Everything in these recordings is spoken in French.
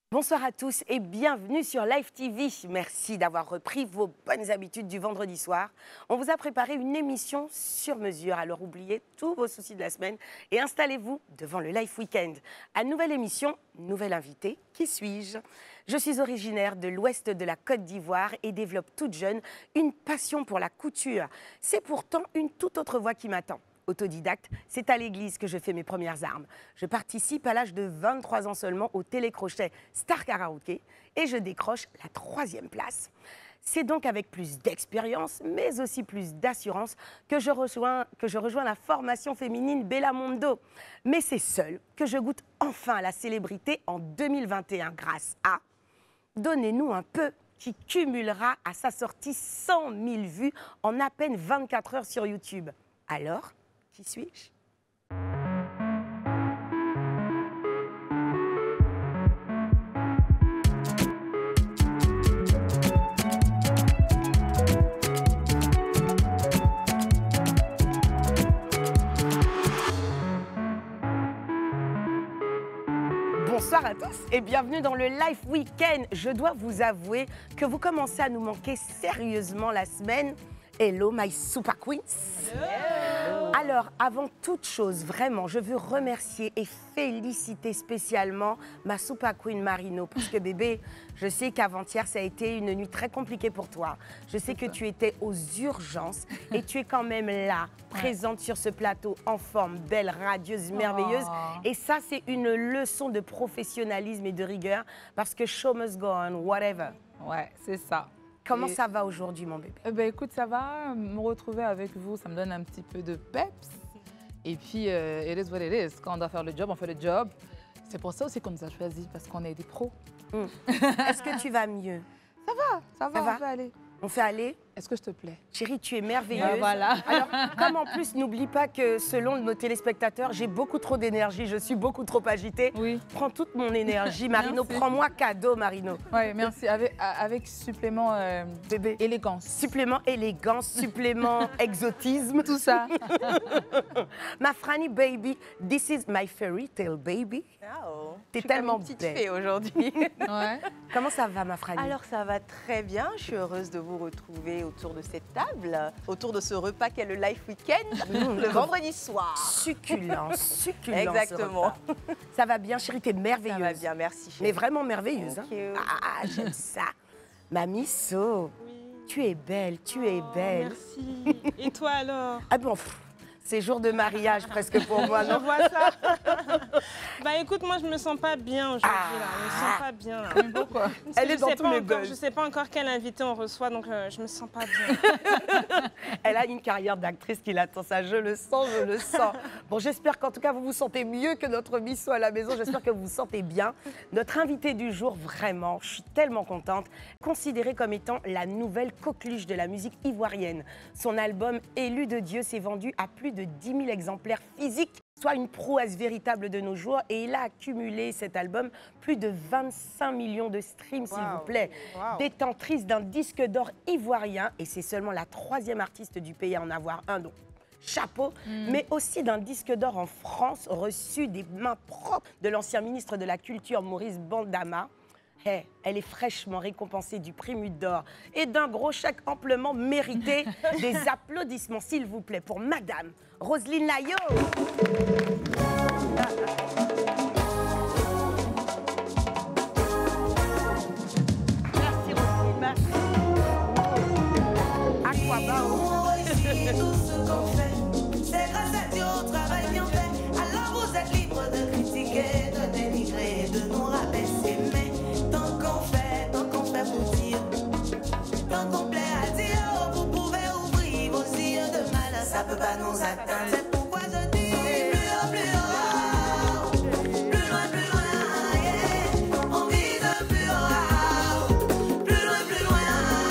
Bonsoir à tous et bienvenue sur Live TV. Merci d'avoir repris vos bonnes habitudes du vendredi soir. On vous a préparé une émission sur mesure, alors oubliez tous vos soucis de la semaine et installez-vous devant le Live Weekend. À nouvelle émission, nouvel invité, qui suis-je? Je suis originaire de l'ouest de la Côte d'Ivoire et développe toute jeune une passion pour la couture. C'est pourtant une toute autre voie qui m'attend. Autodidacte, c'est à l'église que je fais mes premières armes. Je participe à l'âge de 23 ans seulement au télécrochet Star Karaoke et je décroche la 3e place. C'est donc avec plus d'expérience, mais aussi plus d'assurance que je rejoins la formation féminine Bella Mondo. Mais c'est seul que je goûte enfin à la célébrité en 2021 grâce à Donnez-nous un peu, qui cumulera à sa sortie 100 000 vues en à peine 24 heures sur YouTube. Alors, qui suis-je? Bonsoir à tous et bienvenue dans le Live Weekend. Je dois vous avouer que vous commencez à nous manquer sérieusement la semaine. Hello my super queens. Hello. Alors, avant toute chose, vraiment, je veux remercier et féliciter spécialement ma super queen Marino. Parce que bébé, je sais qu'avant-hier, ça a été une nuit très compliquée pour toi. Je sais que tu étais aux urgences et tu es quand même là, présente sur ce plateau, en forme, belle, radieuse, merveilleuse. Et ça, c'est une leçon de professionnalisme et de rigueur. Parce que show must go on, whatever. Ouais, c'est ça. Comment ça va aujourd'hui, mon bébé? Écoute, ça va. Me retrouver avec vous, ça me donne un petit peu de peps. Et puis, it is what it is. Quand on doit faire le job, on fait le job. C'est pour ça aussi qu'on nous a choisis, parce qu'on est des pros. Est-ce que tu vas mieux? Ça va, on peut aller. On fait aller? Est-ce que je te plais? Chérie, tu es merveilleuse. Voilà. Alors, comme en plus, n'oublie pas que selon nos téléspectateurs, j'ai beaucoup trop d'énergie, je suis beaucoup trop agitée. Oui. Prends toute mon énergie, Marino. Prends-moi cadeau, Marino. Oui, merci. Avec supplément bébé. Élégance. Supplément élégance, supplément exotisme. Tout ça. Ma Franny baby, this is my fairy tale baby. Oh, t'es tellement petite belle. fée aujourd'hui. Ouais. Comment ça va, ma Franny? Alors, ça va très bien. Je suis heureuse de vous retrouver autour de cette table, autour de ce repas qu'est le Live Weekend, le vendredi soir. Succulent, succulent. Exactement. Ça va bien, chérie, t'es merveilleuse. Ça va bien, merci, chérie. Mais vraiment merveilleuse. Thank you. Ah, j'aime ça. Mamie So, tu es belle, tu es belle. Merci. Et toi alors? Ah bon, c'est jour de mariage presque pour moi, non? Je vois ça. Bah écoute, moi je me sens pas bien aujourd'hui là. Je me sens pas bien là. Pourquoi? Elle est dans tous les buzz. Je sais pas encore quel invité on reçoit, donc je me sens pas bien. Elle a une carrière d'actrice qui l'attend, ça, je le sens, je le sens. Bon, j'espère qu'en tout cas vous vous sentez mieux que notre Misso à la maison. J'espère que vous vous sentez bien. Notre invitée du jour, vraiment, je suis tellement contente, considérée comme étant la nouvelle coqueluche de la musique ivoirienne. Son album Élu de Dieu s'est vendu à plus de 10 000 exemplaires physiques, soit une prouesse véritable de nos jours. Et il a accumulé, cet album, plus de 25 millions de streams, s'il vous plaît. Détentrice d'un disque d'or ivoirien, et c'est seulement la 3e artiste du pays à en avoir un, donc chapeau, mais aussi d'un disque d'or en France, reçu des mains propres de l'ancien ministre de la Culture, Maurice Bandama. Hey, elle est fraîchement récompensée du prix Mute d'Or et d'un gros chèque amplement mérité. Des applaudissements, s'il vous plaît, pour Madame Roselyne Layo. Merci Roselyne, merci. Aquabao. Tout ce qu'on fait, c'est grâce à Dieu au travail bien fait. Alors vous êtes libre de critiquer, de dénigrer, de nous rabaisser. Mais tant qu'on fait pour dire, tant qu'on plaît à Dieu, vous pouvez ouvrir vos yeux de malin, ça peut pas nous atteindre. C'est pourquoi je dis plus haut, plus loin, yeah. On vise plus haut, plus loin,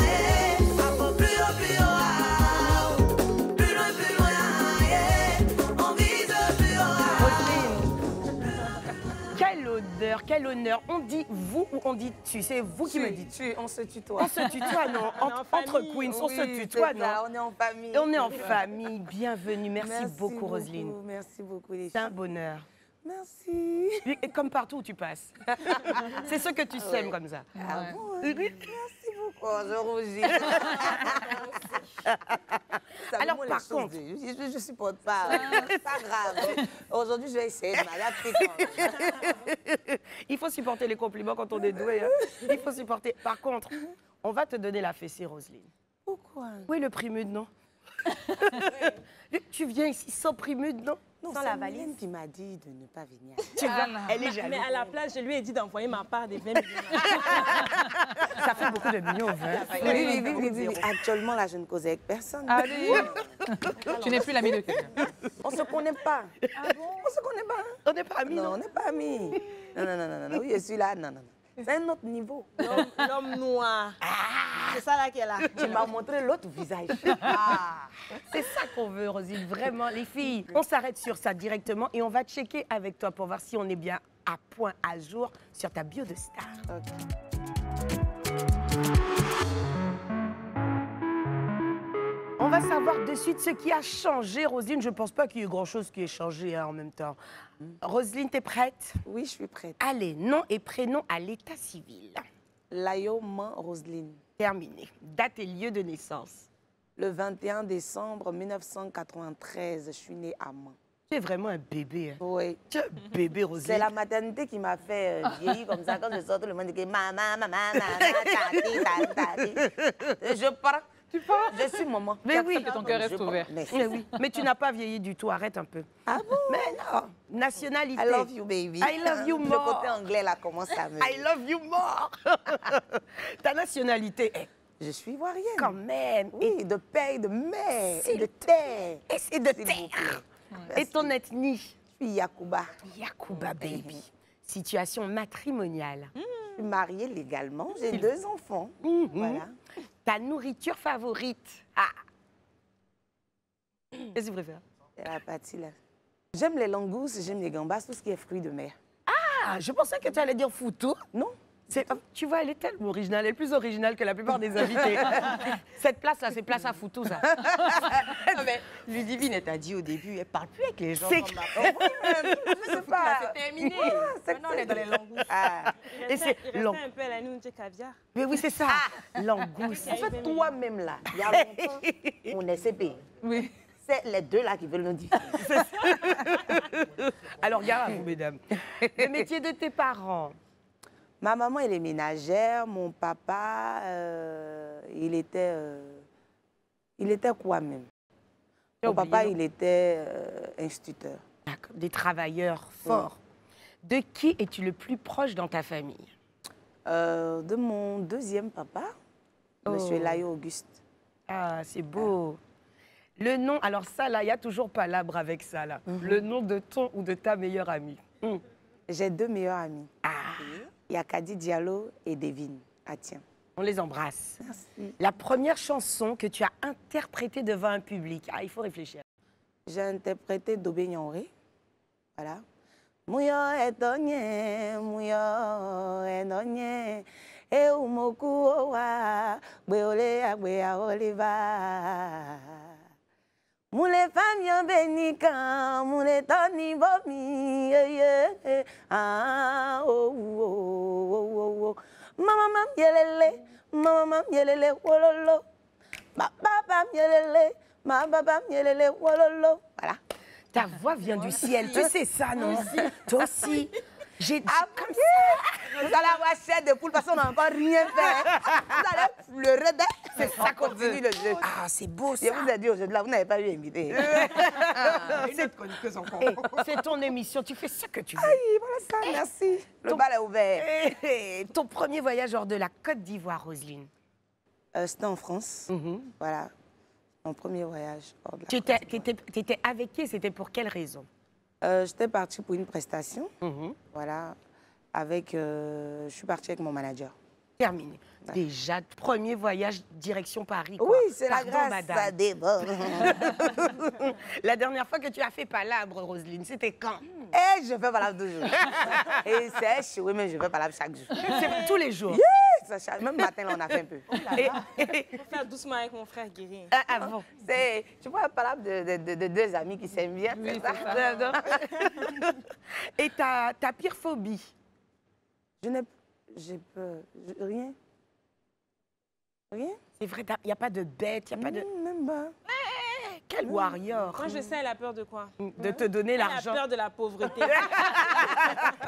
yeah. Après plus haut, plus loin, yeah. On vise plus haut. Quel honneur. On dit vous ou on dit tu? C'est vous qui me dites. On se tutoie. On se tutoie, non? Entre queens, on se tutoie, non? On est en famille. On est en famille. Bienvenue. Merci beaucoup, beaucoup, Roselyne. Merci beaucoup, les C'est un filles. bonheur. Merci. Et comme partout où tu passes. C'est ce que tu sèmes comme ça. Ah Ouais. bon, merci beaucoup. Oh, je rougis. Alors, par contre- je supporte pas. C'est pas grave. Aujourd'hui, je vais essayer de m'adapter quand même. Il faut supporter les compliments quand on est doué. Hein. Il faut supporter. Par contre, on va te donner la fessée, Roselyne. Pourquoi? Où est le primude, non? Tu viens ici sans primude, non? Non, Sans c'est la valise. Mylène qui m'a dit de ne pas venir. Tu vois, non. elle est jalouse. Mais à la place, je lui ai dit d'envoyer ma part des 20 millions. Ça fait beaucoup de millions, hein. Oui. Actuellement, là, je ne cause avec personne. Allez. Tu n'es plus l'ami de quelqu'un. On ne se connaît pas. Ah bon? On se connaît pas. On n'est pas amis, Non, non? on n'est pas amis. Non. Oui, je suis là. Non. C'est un autre niveau. L'homme noir. C'est ça là qui est là. Tu m'as montré l'autre visage. C'est ça qu'on veut, Roselyne, vraiment, les filles. On s'arrête sur ça directement et on va checker avec toi pour voir si on est bien à point, à jour sur ta bio de star. On va savoir de suite ce qui a changé, Roselyne. Je ne pense pas qu'il y ait grand-chose qui ait changé hein, en même temps. Roselyne, t'es prête? Oui, je suis prête. Allez, nom et prénom à l'état civil. Layo Man Roselyne. Terminé. Date et lieu de naissance. Le 21 décembre 1993, je suis née à Man. Tu es vraiment un bébé. Hein. Oui. Tu es un bébé, Roselyne. C'est la maternité qui m'a fait vieillir comme ça. Quand je sors, tout le monde dit maman, tati. Je pars. Tu pars? Je suis maman. Mais oui. Que ton cœur reste Je pars. ouvert. Merci. Mais oui, mais tu n'as pas vieilli du tout, arrête un peu. Ah bon? Mais non, nationalité. I love you, baby. I love you Le more. côté anglais, là, commence à me... I love you more. Ta nationalité est Je suis ivoirienne. quand même. Oui, de paix, de mer, C'est- et de terre. Et c'est de S'il vous terre. plaît. Et ton ethnie? Je suis Yakuba. Yakuba baby. Situation matrimoniale. Je suis mariée légalement. J'ai 2 enfants. Mhm. Voilà. Ta nourriture favorite? Ah. Qu'est-ce que tu préfères? C'est la partie là. J'aime les langoustes, j'aime les gambas, tout ce qui est fruits de mer. Ah, je pensais que tu allais dire foutou. Non? Tu vois, elle est tellement originale, elle est plus originale que la plupart des invités. Cette place-là, c'est place à foutou, ça. Ludivine, elle t'a dit au début, elle parle plus avec les gens. C'est comme ma Je sais pas. C'est terminé. Maintenant, on est dans les langoustes. Et c'est Il long. restait un peu à la noune de caviar. Mais oui, c'est ça. Langouste. En fait, toi-même là, il y a longtemps, on est CP. Oui. C'est les 2 là qui veulent nous dire. Alors, regarde à vous, mesdames. Le métier de tes parents. Ma maman, elle est ménagère. Mon papa, il était quoi même? J'ai Mon papa, oublié, non? il était instituteur. D'accord, des travailleurs forts. De qui es-tu le plus proche dans ta famille? De mon 2e papa, Monsieur Layo Auguste. Ah, c'est beau. Le nom, alors ça, là, il n'y a toujours pas l'arbre avec ça, là. Le nom de ton ou de ta meilleure amie. J'ai 2 meilleurs amis. Ah, Il y a Kadi Diallo et Devine. Ah tiens. on les embrasse. Merci. La première chanson que tu as interprétée devant un public. Ah, il faut réfléchir. J'ai interprété Dobé Nyanré. Voilà. Muyo etonye, muyo enonye, e umoku owa, beole agbe oliva. Moule femme yon benikan, moule toni bomi, ah oh oh oh oh. Mama mam yelele, wololo. Baba yelele, ma baba yelele, wololo. Voilà. Ta voix vient du ciel. Tu sais ça, non? Toi aussi. J'ai dit comme ça. Vous allez avoir chair de poule parce qu'on n'a encore rien fait. Vous allez pleurer. C'est ça qu'on veut. Continue le jeu. Ah, c'est beau Je ça. vous ai dit aujourd'hui, là, vous n'avez pas eu invité. C'est ton émission. Tu fais ce que tu veux. Oui, voilà ça, merci. Le bal est ouvert. Ton premier voyage hors de la Côte d'Ivoire, Roselyne. C'était en France. Voilà. Mon premier voyage hors de la Tu Côte d'Ivoire. étais avec qui? C'était pour quelle raison? J'étais partie pour une prestation. Voilà. Je suis partie avec mon manager. Terminé. Déjà, premier voyage direction Paris. Quoi. Oui, c'est la Pardon, grâce, madame. ça déborde. La dernière fois que tu as fait palabre, Roselyne, c'était quand? Et je fais palabre toujours. Et c'est oui, mais je fais palabre chaque jour. C'est tous les jours. ça charge. Même matin, là, on a fait un peu. Faut faire doucement avec mon frère Guéry. Bon. Tu vois, par de deux amis qui s'aiment bien, Oui, c'est ça? c'est ça. Non. Et ta pire phobie? J'ai peur. Rien. Rien? C'est vrai, il n'y a pas de bête, il n'y a pas de... Même pas. Quel warrior! Moi, je sais, elle a peur de quoi? De te donner Elle a l'argent. peur de la pauvreté.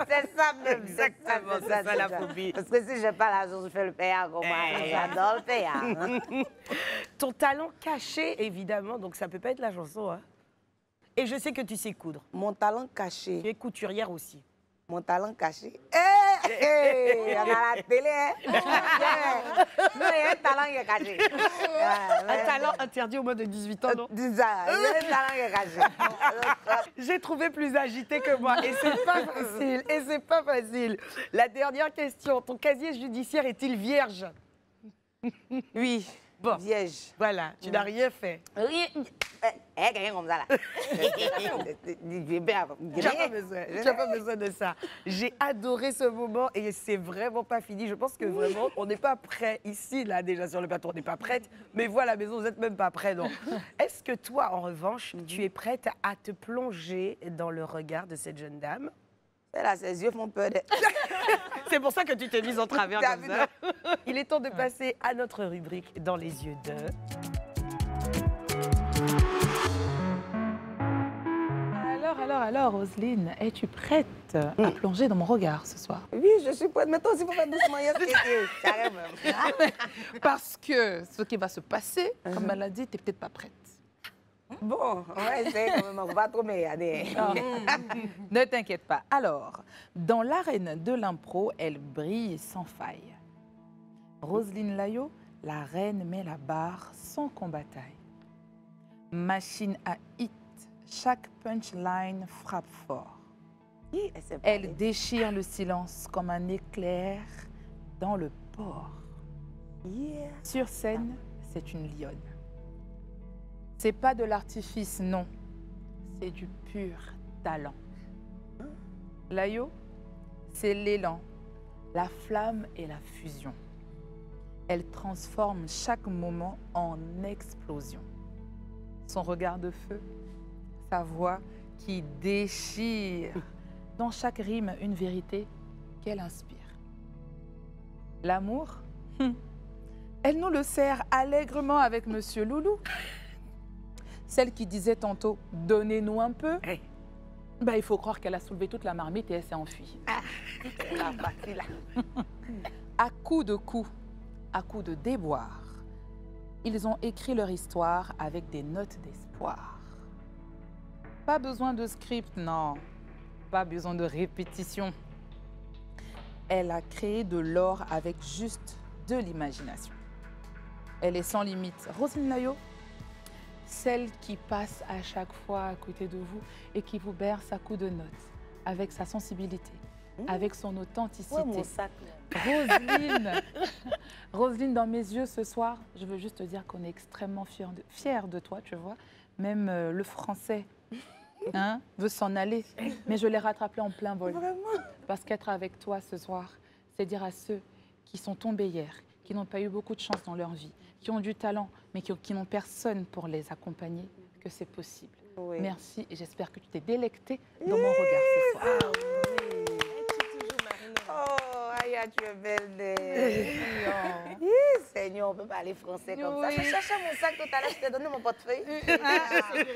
C'est ça même. Exactement, c'est ça la phobie. Parce que si je pas l'argent, je fais le payard comme moi. J'adore le payard. Ton talent caché, évidemment, donc ça peut pas être la chanson. Hein. Et je sais que tu sais coudre. Mon talent Tu caché. es couturière aussi. Mon talent caché. On a la télé, hein? Non, il y a un talent qui est caché. Un talent interdit au moins de 18 ans, non? Dis ça, il y a un talent qui est caché. J'ai trouvé plus agité que moi. Et c'est pas facile. Et c'est pas facile. La dernière question. Ton casier judiciaire est-il vierge? Oui, Bon. vierge. Voilà, tu n'as rien fait. Rien. Quelqu'un comme ça, là. Tu n'as pas besoin. Tu n'as pas besoin de ça. J'ai adoré ce moment et c'est vraiment pas fini. Je pense que vraiment, on n'est pas prêt ici, là, déjà sur le plateau, on n'est pas prête. Mais voilà, à la maison, vous n'êtes même pas prêts, non? Est-ce que toi, en revanche, tu es prête à te plonger dans le regard de cette jeune dame? Là, ses yeux font peur. C'est pour ça que tu t'es mise en travers T'as comme vu, ça. Il est temps de passer à notre rubrique Dans les yeux de... Alors, Roselyne, es-tu prête à plonger dans mon regard ce soir? Oui, je suis prête. Mais toi aussi, il faut faire doucement. Carrément. Parce que ce qui va se passer, comme elle a dit, tu n'es peut-être pas prête. Bon, on va essayer quand même. On va trop regarder. Ne t'inquiète pas. Alors, dans l'arène de l'impro, elle brille sans faille. Roselyne Layo, la reine met la barre sans combat-taille. Machine à hit, chaque punchline frappe fort. Elle déchire le silence comme un éclair dans le port. Sur scène, c'est une lionne. C'est pas de l'artifice, non. C'est du pur talent. Layo, c'est l'élan, la flamme et la fusion. Elle transforme chaque moment en explosion. Son regard de feu, sa voix qui déchire. Dans chaque rime, une vérité qu'elle inspire. L'amour, elle nous le sert allègrement avec Monsieur Loulou. Celle qui disait tantôt « donnez-nous un peu Hey. », il faut croire qu'elle a soulevé toute la marmite et elle s'est enfuie. La partie là. À coups de déboire, ils ont écrit leur histoire avec des notes d'espoir. Pas besoin de script, non. Pas besoin de répétition. Elle a créé de l'or avec juste de l'imagination. Elle est sans limite. Roselyne Layo, celle qui passe à chaque fois à côté de vous et qui vous berce à coups de notes, avec sa sensibilité, avec son authenticité. Ouais, mon sac. Roselyne, dans mes yeux ce soir, je veux juste te dire qu'on est extrêmement fiers de toi, tu vois. Même le français veut s'en aller, mais je l'ai rattrapé en plein vol. Vraiment? Parce qu'être avec toi ce soir, c'est dire à ceux qui sont tombés hier, qui n'ont pas eu beaucoup de chance dans leur vie, qui ont du talent, mais qui n'ont personne pour les accompagner, que c'est possible. Oui. Merci et j'espère que tu t'es délectée dans mon regard ce soir. Oh, Aya, tu es belle. Seigneur, on ne peut pas aller français comme ça. Oui. Je cherchais mon sac tout à l'heure, je t'ai donné mon portefeuille.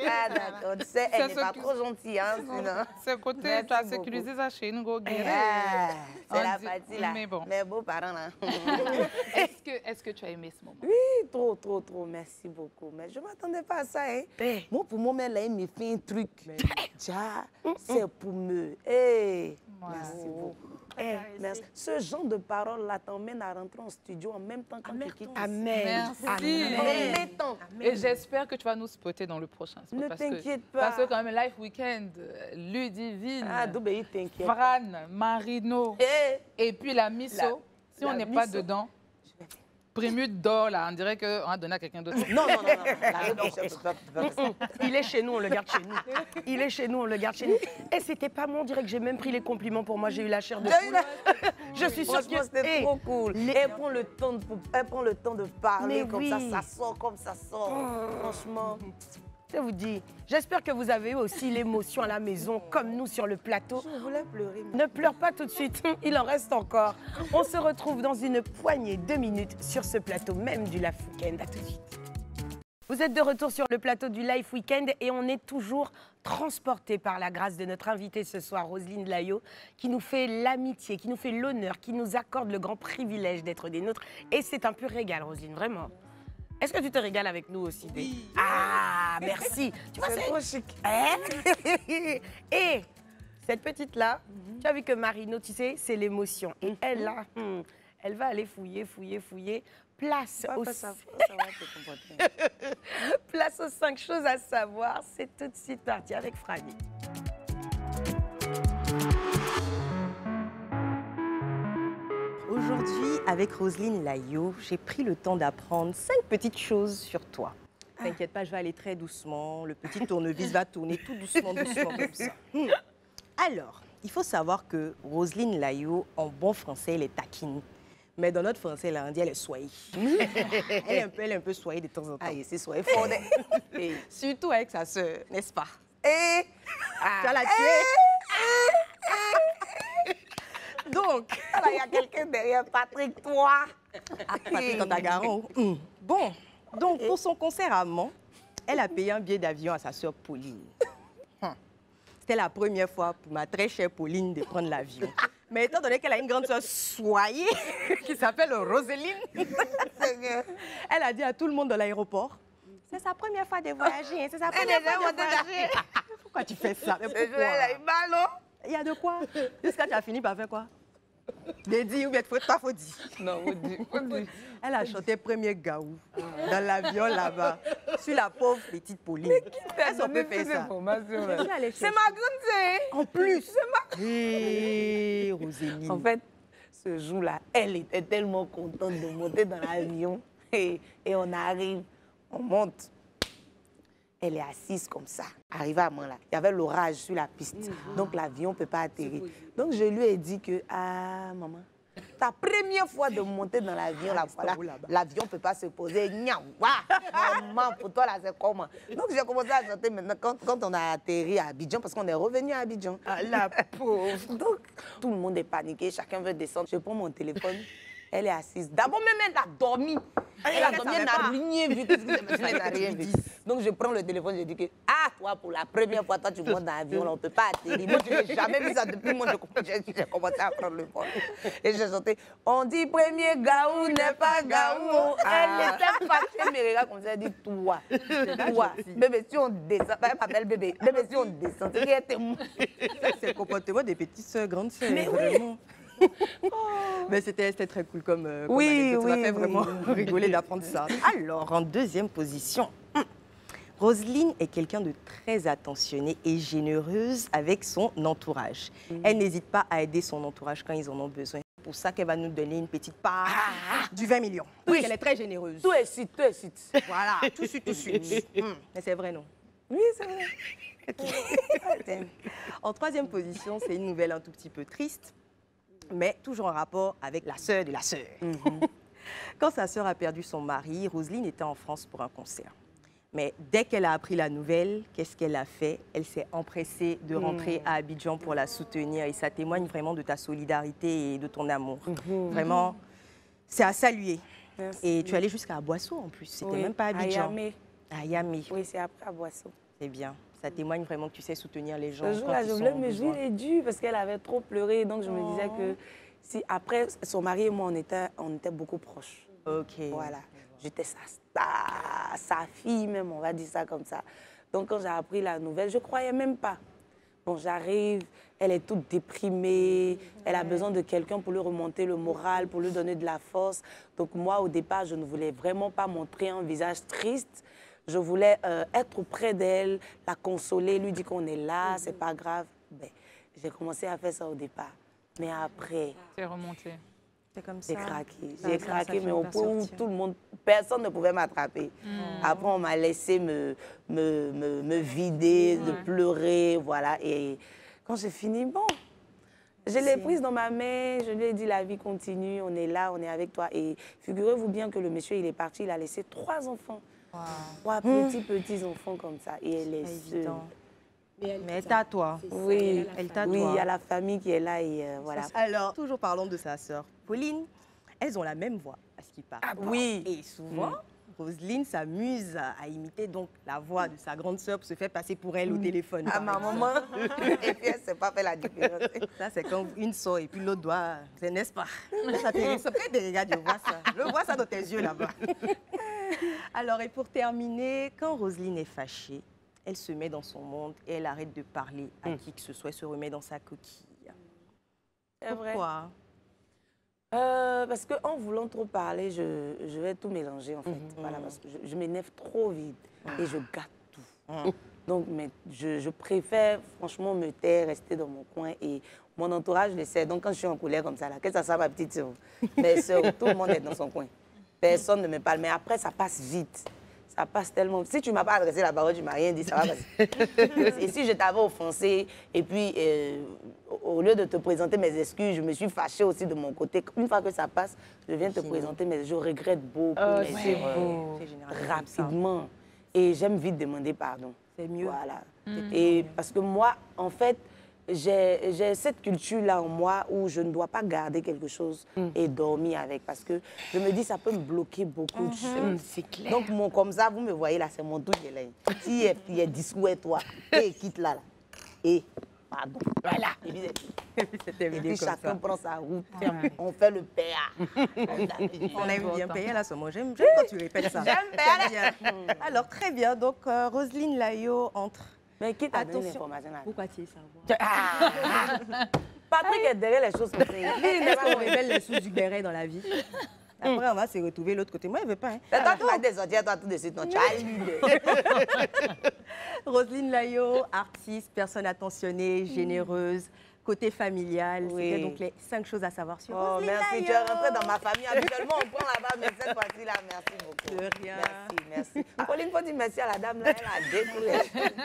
Ah, d'accord. Tu sais, elle n'est pas trop gentille, hein, sinon. C'est côté, Merci tu as beaucoup. sécurisé ça chez nous, go guérir. Ah, c'est On la dit- partie là. mais bon. Mes beaux-parents là. Est-ce que tu as aimé ce moment? Oui, trop, trop, trop. Merci beaucoup. Mais je ne m'attendais pas à ça. Hein. Eh. Moi, pour moi, là, il me fait un truc. Déjà, c'est pour me. Hey. Merci beaucoup. Eh, Merci. Ce genre de parole-là t'emmène à rentrer en studio en même temps quand tu quittes. Amen. Merci. Amen. En même temps. Et j'espère que tu vas nous spotter dans le prochain spot. Ne parce que- t'inquiète pas. Parce que quand même, Life Weekend, Ludivine, Ah, Doubé, t'inquiète. Fran, Marino, Eh, et puis la Misso, si on n'est pas Misso. dedans, Prémute d'or, là, on dirait qu'on a donné à quelqu'un d'autre. Non, non, non, non. La réponse, je peux pas faire ça. Il est chez nous, on le garde chez nous. Il est chez nous, on le garde chez nous. Et c'était pas moi, on dirait que j'ai même pris les compliments pour moi, j'ai eu la chair de poule. Je suis sûre Franchement, que... c'était Eh, trop cool. les- Elle prend le temps de parler Mais comme oui. ça sort comme ça sort. Franchement. Je vous dis, j'espère que vous avez eu aussi l'émotion à la maison, comme nous sur le plateau. Je voulais pleurer. Ne pleure pas tout de suite, il en reste encore. On se retrouve dans une poignée de minutes sur ce plateau même du Life Weekend. À tout de suite. Vous êtes de retour sur le plateau du Life Weekend et on est toujours transporté par la grâce de notre invitée ce soir, Roselyne Layo, qui nous fait l'amitié, qui nous fait l'honneur, qui nous accorde le grand privilège d'être des nôtres. Et c'est un pur régal, Roselyne, vraiment. Est-ce que tu te régales avec nous aussi? Oui. Ah, merci. Tu vois, C'est trop chic. Hein? Et cette petite-là, tu as vu que Marino, tu sais, c'est l'émotion. Et elle, là, elle va aller fouiller. Place aux, place aux 5 choses à savoir. C'est tout de suite parti avec Franny. Aujourd'hui, avec Roselyne Layo, j'ai pris le temps d'apprendre 5 petites choses sur toi. T'inquiète pas, je vais aller très doucement. Le petit tournevis va tourner tout doucement, doucement comme ça. Alors, il faut savoir que Roselyne Layo, en bon français, elle est taquine. Mais dans notre français, là, on dit elle est soyée. Elle est un peu soyée de temps en temps. Aïe, c'est soyez fort. Et surtout avec sa sœur, n'est-ce pas? Et Tu vas la tuer. Donc, il y a quelqu'un derrière Patrick, toi. Patrick Cantagaron. Bon, donc pour son concert à Mans, elle a payé un billet d'avion à sa sœur Pauline. C'était la première fois pour ma très chère Pauline de prendre l'avion. Mais étant donné qu'elle a une grande sœur soyée qui s'appelle Roseline, elle a dit à tout le monde dans l'aéroport, c'est sa première fois de voyager, c'est sa première fois de voyager. Pourquoi tu fais ça? Mais pourquoi? Elle a eu mal, non? Il y a de quoi? Jusqu'à tu as fini par faire quoi? Dédi ou bien faut dire. Non, faut dire. Elle a chanté premier gaou dans l'avion là-bas sur la pauvre petite Pauline. Est-ce qu'on peut faire ça? C'est ma grande sœur. En plus. Hé, Roséline. En fait, ce jour-là, elle était tellement contente de monter dans l'avion. Et on arrive, on monte. Elle est assise comme ça, arrivée à moi là. Il y avait l'orage sur la piste, donc l'avion ne peut pas atterrir. Donc je lui ai dit que, ah maman, ta première fois de monter dans l'avion, l'avion ne peut pas se poser. Maman, pour toi là, c'est comment? Donc j'ai commencé à chanter maintenant quand on a atterri à Abidjan, parce qu'on est revenu à Abidjan. Ah, la pauvre. Donc tout le monde est paniqué, chacun veut descendre. Je prends mon téléphone. Elle est assise. D'abord, même elle a dormi. Elle a dormi, elle n'a rien vu. Elle n'a rien vu. Donc, je prends le téléphone, je dis que, ah, toi, pour la première fois, toi, tu montes dans l'avion, on ne peut pas atterrir. Moi, je n'ai jamais vu ça depuis moi, j'ai commencé à prendre le vol. Et j'ai chanté, on dit premier gaou n'est pas gaou. Elle était fâchée, mais regarde comme ça, elle dit, toi, bébé, si on descend, elle m'appelle bébé, si on descend, c'est qu'elle était mou. C'est le comportement des petites sœurs, grandes sœurs. Mais oui. Vraiment. Mais c'était très cool comme anecdote. Ça m'a fait vraiment rigoler d'apprendre ça. Alors, en deuxième position, Roselyne est quelqu'un de très attentionné et généreuse avec son entourage. Elle n'hésite pas à aider son entourage quand ils en ont besoin. C'est pour ça qu'elle va nous donner une petite part du 20 millions. Oui, elle est très généreuse. Tout est suite. Voilà, tout de suite. Mais c'est vrai, non? Oui, c'est vrai. En troisième position, c'est une nouvelle un tout petit peu triste, mais toujours en rapport avec la sœur de la sœur. Quand sa sœur a perdu son mari, Roselyne était en France pour un concert. Mais dès qu'elle a appris la nouvelle, qu'est-ce qu'elle a fait? Elle s'est empressée de rentrer à Abidjan pour la soutenir. Et ça témoigne vraiment de ta solidarité et de ton amour. Vraiment, c'est à saluer. Merci. Et tu es allée jusqu'à Boisseau en plus. C'était même pas Abidjan. À Yamé. Oui, c'est après à Boisseau. C'est bien. Ça témoigne vraiment que tu sais soutenir les gens. Ce jour-là, je voulais me jouer besoin. les durs parce qu'elle avait trop pleuré. Donc, je me disais que si après, son mari et moi, on était beaucoup proches. Ok. Voilà. J'étais sa fille même, on va dire ça comme ça. Donc, quand j'ai appris la nouvelle, je ne croyais même pas. Bon, j'arrive, elle est toute déprimée, elle a besoin de quelqu'un pour lui remonter le moral, pour lui donner de la force. Donc, moi, au départ, je ne voulais vraiment pas montrer un visage triste. Je voulais être auprès d'elle, la consoler, lui dire qu'on est là, c'est pas grave. Ben, j'ai commencé à faire ça au départ. Mais après... C'est remonté. C'est comme ça. J'ai craqué. Ça, J'ai ça craqué, finit mais au par point où sortir. tout le monde, personne ne pouvait m'attraper. Après, on m'a laissé me vider, de pleurer, voilà. Et quand j'ai fini, bon, je l'ai prise dans ma main, je lui ai dit, la vie continue, on est là, on est avec toi. Et figurez-vous bien que le monsieur, il est parti, il a laissé 3 enfants. 3 petits enfants comme ça. Et elle est Pas seule. évident. Mais elle t'a toi. Oui, Elle t'a oui, toi. il y a la famille qui est là et voilà. Alors, toujours parlons de sa sœur Pauline. Elles ont la même voix, à ce qui paraît. Oui. Et souvent, Roselyne s'amuse à imiter donc la voix de sa grande sœur pour se faire passer pour elle au téléphone. À par ma exemple. maman, et puis elle ne sait pas faire la différence. Ça, c'est quand une sort et puis l'autre doit. C'est n'est-ce pas? Ça peut des regards, je vois ça. Je vois ça dans tes yeux là-bas. Alors, et pour terminer, quand Roselyne est fâchée, elle se met dans son monde et elle arrête de parler à qui que ce soit, elle se remet dans sa coquille. C'est vrai. Pourquoi? Parce qu'en voulant trop parler, je vais tout mélanger en fait. Voilà, parce que je m'énerve trop vite et je gâte tout. Donc, mais je préfère franchement me taire, rester dans mon coin et mon entourage le sait. Donc, quand je suis en colère comme ça, là, que ça soit ma petite soeur, mes soeurs, tout le monde est dans son coin. Personne ne me parle. Mais après, ça passe vite. Ça passe tellement. Si tu ne m'as pas adressé la parole, tu ne m'as rien dit, ça va passer. Et si je t'avais offensé, et puis au lieu de te présenter mes excuses, je me suis fâchée aussi de mon côté. Une fois que ça passe, je viens te présenter, mais je regrette beaucoup mes erreurs C'est généralement comme ça. rapidement. Et j'aime vite demander pardon. C'est mieux. Voilà. Et parce que moi, en fait, j'ai cette culture-là en moi où je ne dois pas garder quelque chose et dormir avec. Parce que je me dis, ça peut me bloquer beaucoup de choses. C'est clair. Donc, comme ça, vous me voyez là, c'est mon tout qui est là. Si il est discours et toi, et quitte là. Et, pardon. Voilà. Et puis chacun prend sa route. On fait le PA. On aime bien payer la somme. J'aime quand tu répètes ça. J'aime payer bien. Alors, très bien. Donc, Roselyne Layo entre. Mais qui t'a donné Attention. l'information là? Pourquoi tu es savoir? Patrick est derrière les choses comme ça. Est-ce qu'on révèle les sous du béret dans la vie? Après, on va se retrouver de l'autre côté. Moi, je ne veux pas. Hein. C'est toi qui m'as désorti, toi tout de suite. Non, tu as lu. Roselyne Layo, artiste, personne attentionnée, généreuse, côté familial. Oui. C'était donc les 5 choses à savoir sur Oh, Roselyne merci, Layo. tu es rentrée dans ma famille. Habituellement, on prend là-bas, mais cette fois-ci, là, merci beaucoup. De rien. Merci. Pauline, faut dire merci à la dame, là, elle a découvert.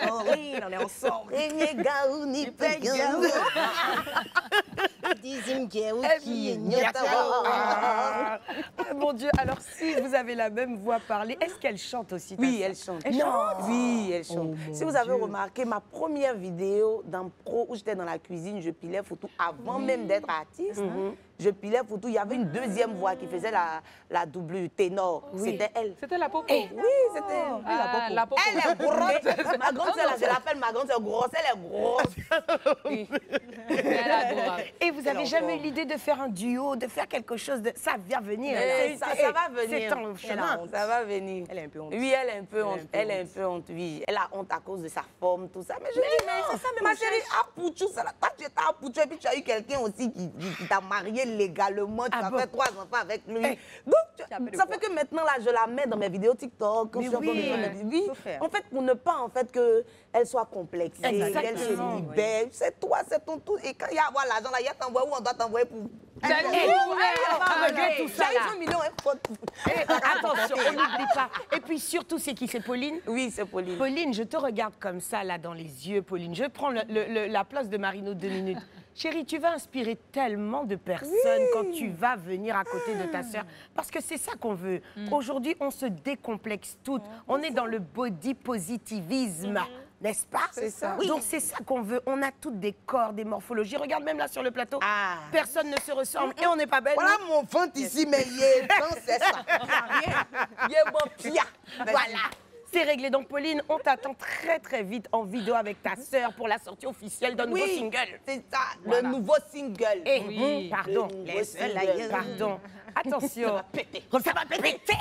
Oh oui, on est ensemble. Premier gaou, ni pe gaou. Dixième gaou, qui est Ah, mon Dieu, alors si vous avez la même voix parlée, est-ce qu'elle chante aussi ta Oui, sœur? elle chante. Elle chante. Oui, elle chante. Oh, mon Si vous avez Dieu. remarqué, ma première vidéo d'impro où j'étais dans la cuisine, je pilais photo avant même d'être artiste. Je pilais photo. Il y avait une deuxième voix qui faisait la double ténor. C'était elle. C'était la popo. Oui, c'était Ah, la popo. Elle est grosse. Ma grande sœur, là, je l'appelle ma grande sœur grosse. Elle est grosse. Elle est adorable. Et vous n'avez jamais eu l'idée de faire un duo, de faire quelque chose de... Ça vient venir. Mais ça va venir. C'est en chemin. Ça va venir. Elle est un peu honte. Oui, elle est un peu honte. Elle est un peu honte, oui. Elle a honte à cause de sa forme, tout ça. Mais je dis, mais c'est ça, mais ma chérie, à Pouchou, ça, là, toi, tu étais à Pouchou, et puis tu as eu quelqu'un aussi qui t'a marié légalement. Tu as fait 3 enfants avec lui. Donc, ça fait que maintenant, là, je la mets dans mes vidéos TikTok. Quand Mais je suis en train de oui, faire mes vidéos. faut faire. En fait, pour ne pas, en fait, qu'elle soit complexée, qu'elle se Exactement, libère. C'est toi, c'est ton tout. Et quand il y a à avoir l'argent, là, il y a t'envoyer où on doit t'envoyer pour... Malgré tout ça, J'ai là. 100 millions, Attention, on n'oublie pas. Et puis surtout, c'est qui? C'est Pauline? Oui, c'est Pauline. Pauline, je te regarde comme ça, là, dans les yeux, Pauline. Je prends la place de Marino 2 minutes. Chérie, tu vas inspirer tellement de personnes quand tu vas venir à côté de ta sœur. Parce que c'est ça qu'on veut. Aujourd'hui, on se décomplexe toutes. On est dans le body positivisme. N'est-ce pas? C'est ça. Oui. Donc c'est ça qu'on veut. On a toutes des corps, des morphologies. Regarde même là sur le plateau. Ah. Personne ne se ressemble. Et on n'est pas belle. Voilà mon ventre ici, mais il est bon, c'est ça. Il est bon, pia. Voilà. C'est réglé. Donc, Pauline, on t'attend très, très vite en vidéo avec ta sœur pour la sortie officielle d'un nouveau single. C'est ça, Voilà. le nouveau single. Et, Oui. pardon, Le nouveau single. pardon. Attention. Ça va péter. Ça va péter.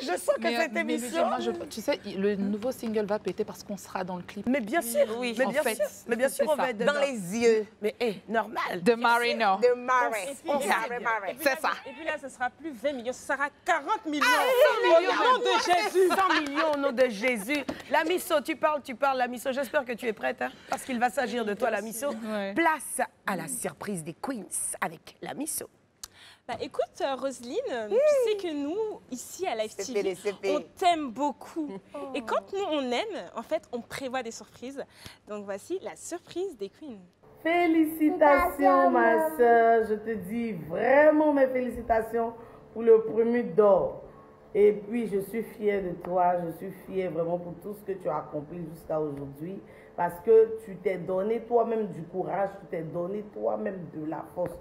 je sens que cette émission... Tu sais, le nouveau single va péter parce qu'on sera dans le clip. Mais bien sûr, Oui. mais En bien fait, sûr, mais bien sûr, on va être dedans. Dans les yeux. Mais normal. De Marino. De Marais. Et puis C'est là, ça. Et puis là, ce sera plus 20 millions, ce sera 40 millions. 100 millions Au nom de Jésus. 100 millions au nom de Jésus. La Misso, tu parles, la Misso. J'espère que tu es prête, hein, parce qu'il va s'agir de toi, la Misso. Ouais. Place à la surprise des Queens avec la Misso. Bah, écoute, Roselyne, tu sais que nous, ici à Live TV, les CP. on t'aime beaucoup. Et quand nous, on aime, en fait, on prévoit des surprises. Donc voici la surprise des Queens. Félicitations, ma soeur. Je te dis vraiment mes félicitations pour le premier d'or. Et puis, je suis fière de toi. Je suis fière vraiment pour tout ce que tu as accompli jusqu'à aujourd'hui. Parce que tu t'es donné toi-même du courage. Tu t'es donné toi-même de la force.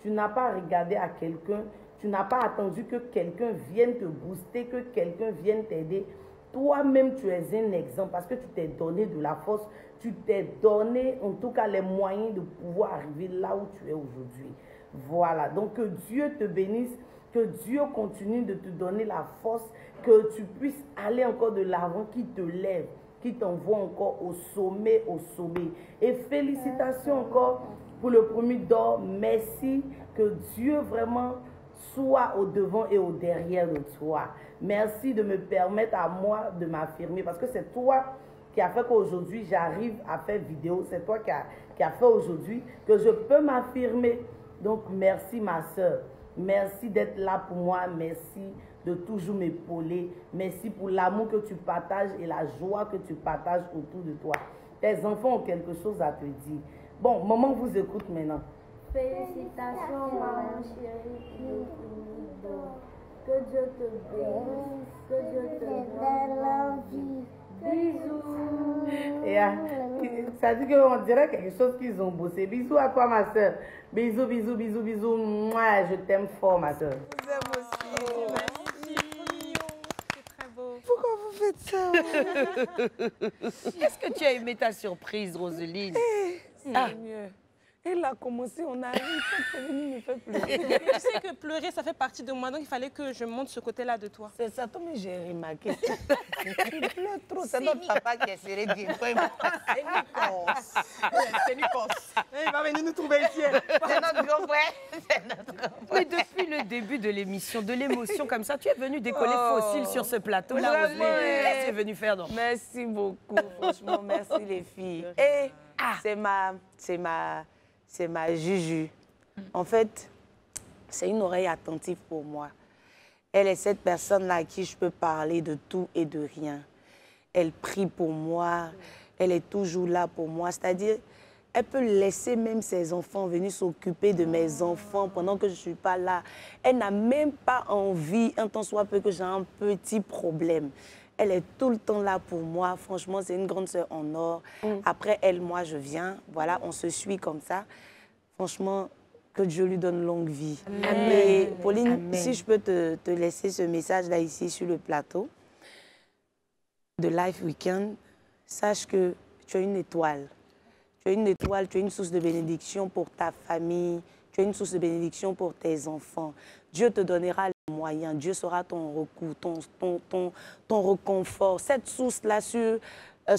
Tu n'as pas regardé à quelqu'un. Tu n'as pas attendu que quelqu'un vienne te booster, que quelqu'un vienne t'aider. Toi-même, tu es un exemple parce que tu t'es donné de la force. Tu t'es donné, en tout cas, les moyens de pouvoir arriver là où tu es aujourd'hui. Voilà. Donc, que Dieu te bénisse, que Dieu continue de te donner la force, que tu puisses aller encore de l'avant, qui te lève, qui t'envoie encore au sommet, au sommet. Et félicitations encore pour le premier d'or. Merci. Que Dieu vraiment soit au devant et au derrière de toi. Merci de me permettre à moi de m'affirmer parce que c'est toi qui a fait qu'aujourd'hui j'arrive à faire vidéo. C'est toi qui a fait aujourd'hui que je peux m'affirmer. Donc merci ma soeur. Merci d'être là pour moi. Merci de toujours m'épauler. Merci pour l'amour que tu partages et la joie que tu partages autour de toi. Tes enfants ont quelque chose à te dire. Bon, maman vous écoute maintenant. Félicitations, maman chérie. Que Dieu te bénisse. Que Dieu te donne la vie. Bisous. Et ça dit qu'on dirait quelque chose qu'ils ont bossé. Bisous à toi, ma soeur. Bisous, bisous, bisous, bisous. Mouah, je t'aime fort, ma soeur. Je vous aime aussi. C'est très beau. Pourquoi vous faites ça? Est-ce que tu as aimé ta surprise, Roselyne? C'est mieux. Elle a commencé, on arrive, quand c'est venu me faire pleurer. Tu sais que pleurer, ça fait partie de moi, donc il fallait que je montre ce côté-là de toi. C'est ça, toi, mais j'ai remarqué. Tu pleures trop. C'est notre papa qui est serré du coin. C'est Nikos. Il va venir nous trouver ici. C'est notre grand frère. C'est notre grand frère. Mais depuis le début de l'émission, de l'émotion comme ça, tu es venue décoller fossile sur ce plateau-là, Roselyne. Qu'est-ce que tu es venue faire donc? Merci beaucoup, franchement, merci les filles. Et c'est ma Juju. En fait, c'est une oreille attentive pour moi. Elle est cette personne-là à qui je peux parler de tout et de rien. Elle prie pour moi, elle est toujours là pour moi. C'est-à-dire, elle peut laisser même ses enfants venir s'occuper de mes enfants pendant que je ne suis pas là. Elle n'a même pas envie, un tant soit peu, que j'ai un petit problème. Elle est tout le temps là pour moi. Franchement, c'est une grande sœur en or. Après elle, moi, je viens. Voilà, on se suit comme ça. Franchement, que Dieu lui donne longue vie. Amen. Et Pauline, Amen. si je peux te laisser ce message-là ici sur le plateau de Life Weekend, sache que tu es une étoile. Tu es une étoile, tu es une source de bénédiction pour ta famille, tu es une source de bénédiction pour tes enfants. Dieu te donnera les moyens, Dieu sera ton recours, ton réconfort. Cette source-là sur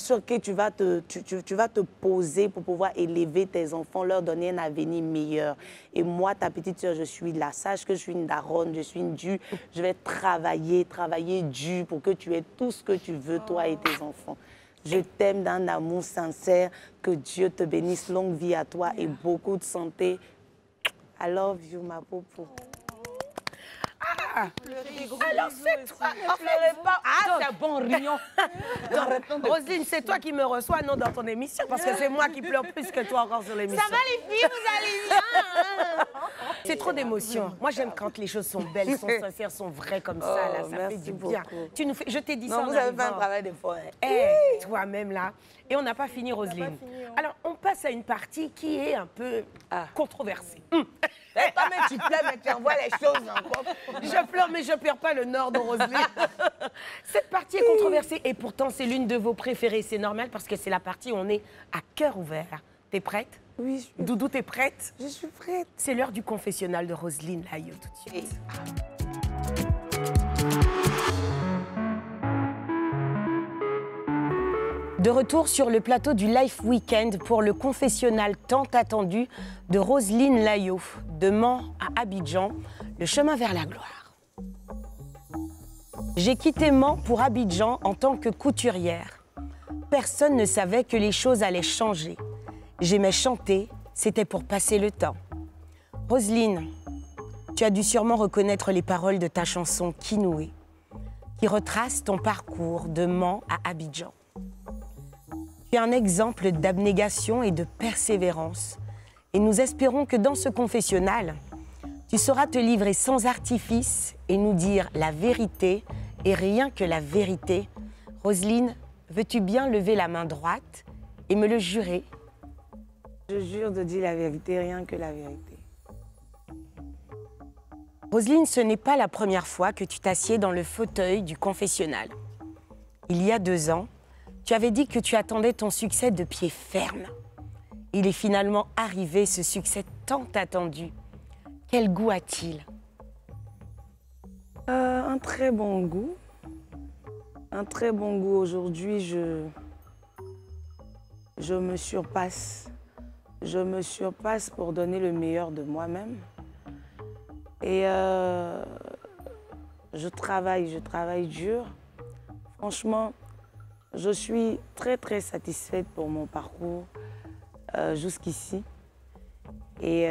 laquelle tu vas te poser pour pouvoir élever tes enfants, leur donner un avenir meilleur. Et moi, ta petite soeur, je suis là. Sache que je suis une daronne, je suis une due. Je vais travailler dur pour que tu aies tout ce que tu veux, toi et tes enfants. Je t'aime d'un amour sincère. Que Dieu te bénisse. Longue vie à toi et beaucoup de santé. I love you, ma popo. Alors c'est toi. Ne pleurez pas. Ah, c'est bon, rions. Roselyne, c'est toi qui me reçois, non, dans ton émission, parce que c'est moi qui pleure plus que toi encore sur l'émission. Ça va les filles, vous allez bien? C'est trop d'émotions. Moi, j'aime quand les choses sont belles, sont sincères, sont vraies comme ça. Là, ça fait du bien. beaucoup. Tu nous fais... Je t'ai dit ça Non, en vous avez fait un arrivant. travail de fort. Toi-même, là. Et on n'a pas fini, Roselyne. Alors, on passe à une partie qui est un peu controversée. Toi, mais tu pleures, mais tu envoies les choses encore. Je pleure, mais je perds pas le nord de Roselyne. Cette partie est controversée et pourtant, c'est l'une de vos préférées. C'est normal parce que c'est la partie où on est à cœur ouvert. T'es prête? Oui, je suis, Doudou, t'es prête? je suis prête. C'est l'heure du confessionnal de Roselyne Layo tout de suite. De retour sur le plateau du Life Weekend pour le confessionnal tant attendu de Roselyne Layo, de Mans à Abidjan, le chemin vers la gloire. J'ai quitté Mans pour Abidjan en tant que couturière. Personne ne savait que les choses allaient changer. J'aimais chanter, c'était pour passer le temps. Roselyne, tu as dû sûrement reconnaître les paroles de ta chanson Kinoué, qui retrace ton parcours de Mans à Abidjan. Tu es un exemple d'abnégation et de persévérance. Et nous espérons que dans ce confessionnal, tu sauras te livrer sans artifice et nous dire la vérité et rien que la vérité. Roselyne, veux-tu bien lever la main droite et me le jurer? Je jure de dire la vérité, rien que la vérité. Roselyne, ce n'est pas la première fois que tu t'assieds dans le fauteuil du confessionnal. Il y a 2 ans, tu avais dit que tu attendais ton succès de pied ferme. Il est finalement arrivé, ce succès tant attendu. Quel goût a-t-il? Un très bon goût. Un très bon goût. Aujourd'hui, je me surpasse. Je me surpasse pour donner le meilleur de moi-même. Et je travaille dur. Franchement, je suis très, très satisfaite pour mon parcours jusqu'ici. Et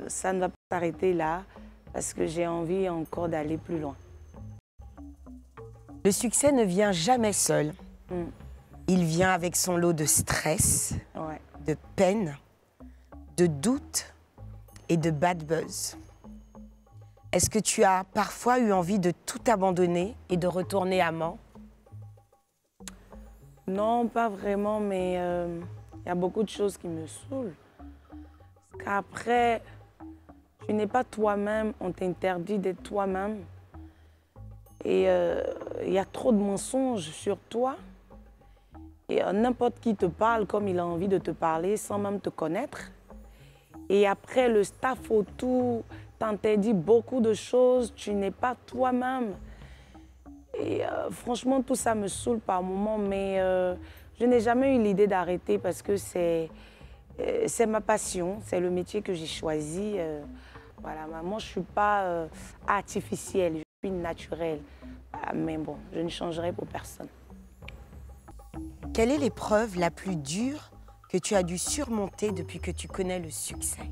ça ne va pas s'arrêter là parce que j'ai envie encore d'aller plus loin. Le succès ne vient jamais seul. Il vient avec son lot de stress, Ouais. de peine, de doute et de bad buzz. Est-ce que tu as parfois eu envie de tout abandonner et de retourner à Mans? Non, pas vraiment, mais il y a beaucoup de choses qui me saoulent. Parce qu'après, tu n'es pas toi-même, on t'interdit d'être toi-même. Et il y a trop de mensonges sur toi. Et n'importe qui te parle comme il a envie de te parler sans même te connaître. Et après, le staff autour t'interdit beaucoup de choses, tu n'es pas toi-même. Et franchement, tout ça me saoule par moments, mais je n'ai jamais eu l'idée d'arrêter parce que c'est ma passion, c'est le métier que j'ai choisi. Voilà, moi, je ne suis pas artificielle, je suis naturelle. Voilà, mais bon, je ne changerai pour personne. Quelle est l'épreuve la plus dure que tu as dû surmonter depuis que tu connais le succès?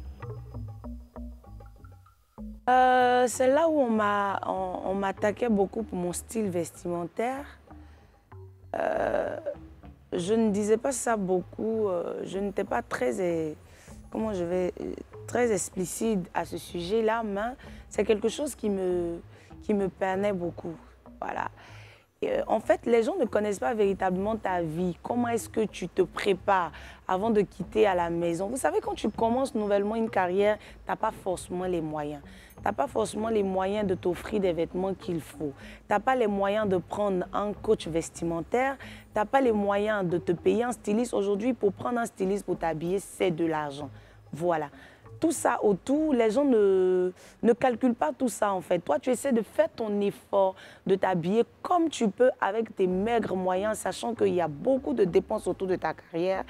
C'est là où on m'attaquait beaucoup pour mon style vestimentaire. Je ne disais pas ça beaucoup, je n'étais pas très, très explicite à ce sujet-là, mais c'est quelque chose qui me peinait beaucoup. Voilà. En fait, les gens ne connaissent pas véritablement ta vie. Comment est-ce que tu te prépares avant de quitter à la maison? Vous savez, quand tu commences nouvellement une carrière, tu n'as pas forcément les moyens. Tu n'as pas forcément les moyens de t'offrir des vêtements qu'il faut. Tu n'as pas les moyens de prendre un coach vestimentaire. Tu n'as pas les moyens de te payer un styliste. Aujourd'hui, pour prendre un styliste pour t'habiller, c'est de l'argent. Voilà. Tout ça autour, les gens ne calculent pas tout ça en fait. Toi, tu essaies de faire ton effort, de t'habiller comme tu peux avec tes maigres moyens, sachant qu'il y a beaucoup de dépenses autour de ta carrière.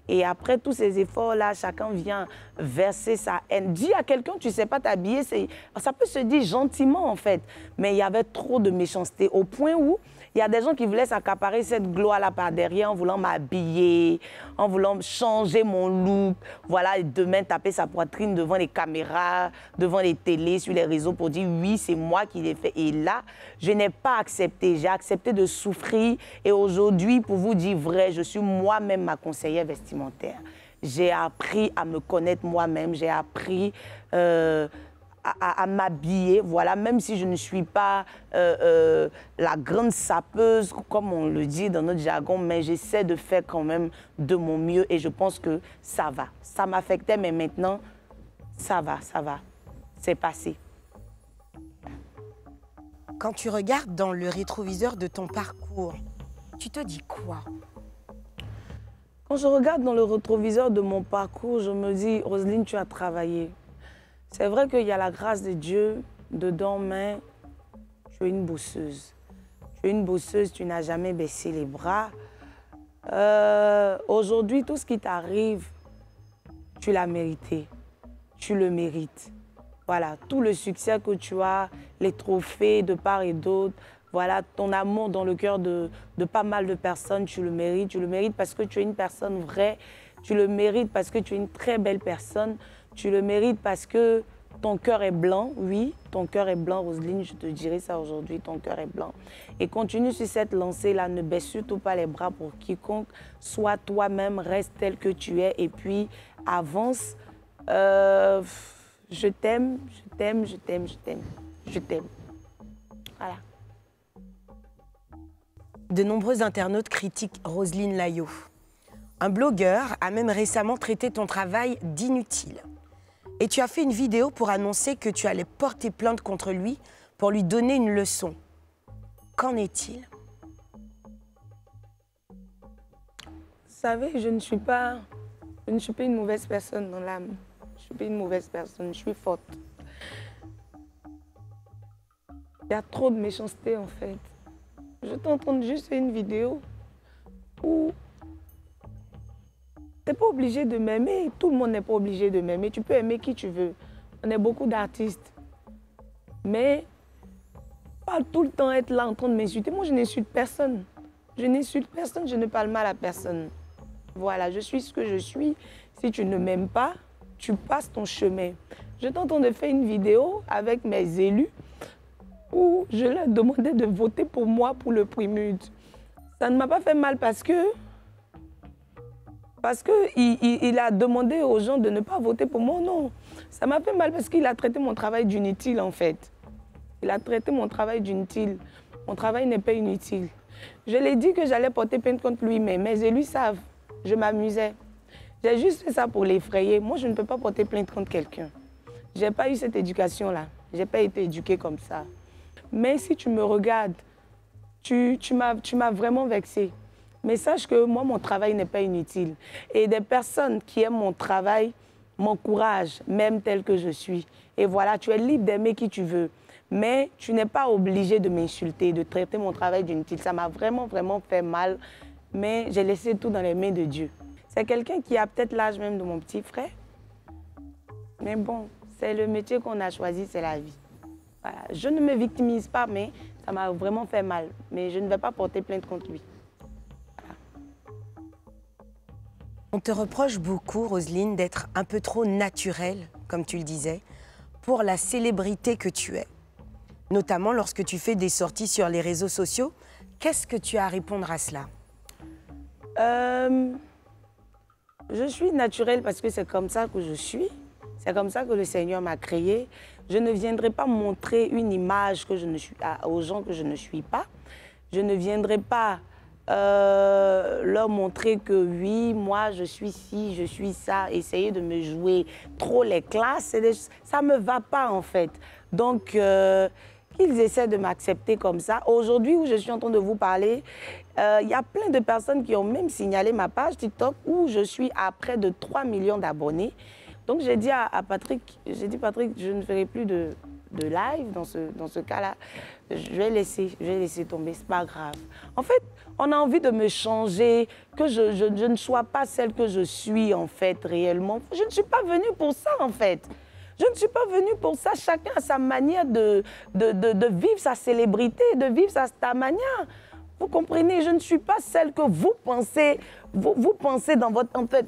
Et après tous ces efforts-là, chacun vient verser sa haine. Dis à quelqu'un, tu ne sais pas t'habiller, ça peut se dire gentiment en fait. Mais il y avait trop de méchanceté au point où il y a des gens qui voulaient s'accaparer cette gloire-là par derrière en voulant m'habiller, en voulant changer mon look. Voilà, et demain taper sa poitrine devant les caméras, devant les télés, sur les réseaux pour dire oui, c'est moi qui l'ai fait. Et là, je n'ai pas accepté. J'ai accepté de souffrir. Et aujourd'hui, pour vous dire vrai, je suis moi-même ma conseillère vestimentaire. J'ai appris à me connaître moi-même. J'ai appris à m'habiller, voilà, même si je ne suis pas la grande sapeuse, comme on le dit dans notre jargon, mais j'essaie de faire quand même de mon mieux et je pense que ça va. Ça m'affectait, mais maintenant, ça va, c'est passé. Quand tu regardes dans le rétroviseur de ton parcours, tu te dis quoi? Quand je regarde dans le rétroviseur de mon parcours, je me dis, Roselyne, tu as travaillé. C'est vrai qu'il y a la grâce de Dieu dedans, mais tu es une bosseuse. Tu es une bosseuse, tu n'as jamais baissé les bras. Aujourd'hui, tout ce qui t'arrive, tu l'as mérité. Tu le mérites. Voilà, tout le succès que tu as, les trophées de part et d'autre, voilà, ton amour dans le cœur de pas mal de personnes, tu le mérites. Tu le mérites parce que tu es une personne vraie. Tu le mérites parce que tu es une très belle personne. Tu le mérites parce que ton cœur est blanc. Oui, ton cœur est blanc, Roselyne, je te dirai ça aujourd'hui, ton cœur est blanc. Et continue sur cette lancée-là, ne baisse surtout pas les bras pour quiconque. Sois toi-même, reste tel que tu es et puis avance. Je t'aime, je t'aime, je t'aime, je t'aime, je t'aime. Voilà. De nombreux internautes critiquent Roselyne Layo. Un blogueur a même récemment traité ton travail d'inutile. Et tu as fait une vidéo pour annoncer que tu allais porter plainte contre lui pour lui donner une leçon. Qu'en est-il? Vous savez, je ne suis pas une mauvaise personne dans l'âme. Je ne suis pas une mauvaise personne, je suis forte. Il y a trop de méchanceté en fait. Je t'entends juste faire une vidéo où tu n'es pas obligé de m'aimer. Tout le monde n'est pas obligé de m'aimer. Tu peux aimer qui tu veux. On est beaucoup d'artistes. Mais pas tout le temps être là en train de m'insulter. Moi, je n'insulte personne. Je n'insulte personne, je ne parle mal à personne. Voilà, je suis ce que je suis. Si tu ne m'aimes pas, tu passes ton chemin. Je t'entends de faire une vidéo avec mes élus où je leur demandais de voter pour moi pour le PRIMUD. Ça ne m'a pas fait mal parce que il a demandé aux gens de ne pas voter pour moi, non. Ça m'a fait mal parce qu'il a traité mon travail d'inutile en fait. Il a traité mon travail d'inutile. Mon travail n'est pas inutile. Je l'ai dit que j'allais porter plainte contre lui, mais mes élus savent. Je m'amusais. J'ai juste fait ça pour l'effrayer. Moi, je ne peux pas porter plainte contre quelqu'un. Je n'ai pas eu cette éducation-là. Je n'ai pas été éduquée comme ça. Mais si tu me regardes, tu m'as vraiment vexée. Mais sache que moi, mon travail n'est pas inutile. Et des personnes qui aiment mon travail m'encouragent, même tel que je suis. Et voilà, tu es libre d'aimer qui tu veux. Mais tu n'es pas obligé de m'insulter, de traiter mon travail d'inutile. Ça m'a vraiment, vraiment fait mal. Mais j'ai laissé tout dans les mains de Dieu. C'est quelqu'un qui a peut-être l'âge même de mon petit frère. Mais bon, c'est le métier qu'on a choisi, c'est la vie. Voilà. Je ne me victimise pas, mais ça m'a vraiment fait mal. Mais je ne vais pas porter plainte contre lui. Voilà. On te reproche beaucoup, Roselyne, d'être un peu trop naturelle, comme tu le disais, pour la célébrité que tu es. Notamment lorsque tu fais des sorties sur les réseaux sociaux. Qu'est-ce que tu as à répondre à cela? Je suis naturelle parce que c'est comme ça que je suis. C'est comme ça que le Seigneur m'a créée. Je ne viendrai pas montrer une image que je ne suis, aux gens que je ne suis pas. Je ne viendrai pas leur montrer que oui, moi je suis ci, je suis ça, essayer de me jouer trop les classes, ça ne me va pas en fait. Donc, qu'ils essaient de m'accepter comme ça. Aujourd'hui où je suis en train de vous parler, il y a plein de personnes qui ont même signalé ma page TikTok où je suis à près de 3 millions d'abonnés. Donc j'ai dit à Patrick, Patrick, je ne ferai plus de live dans ce cas-là. Je vais laisser tomber, c'est pas grave. En fait, on a envie de me changer, que je ne sois pas celle que je suis en fait réellement. Je ne suis pas venue pour ça en fait. Je ne suis pas venue pour ça. Chacun a sa manière de vivre sa célébrité, de vivre sa manière. Vous comprenez, je ne suis pas celle que vous pensez. Vous pensez dans votre... En fait,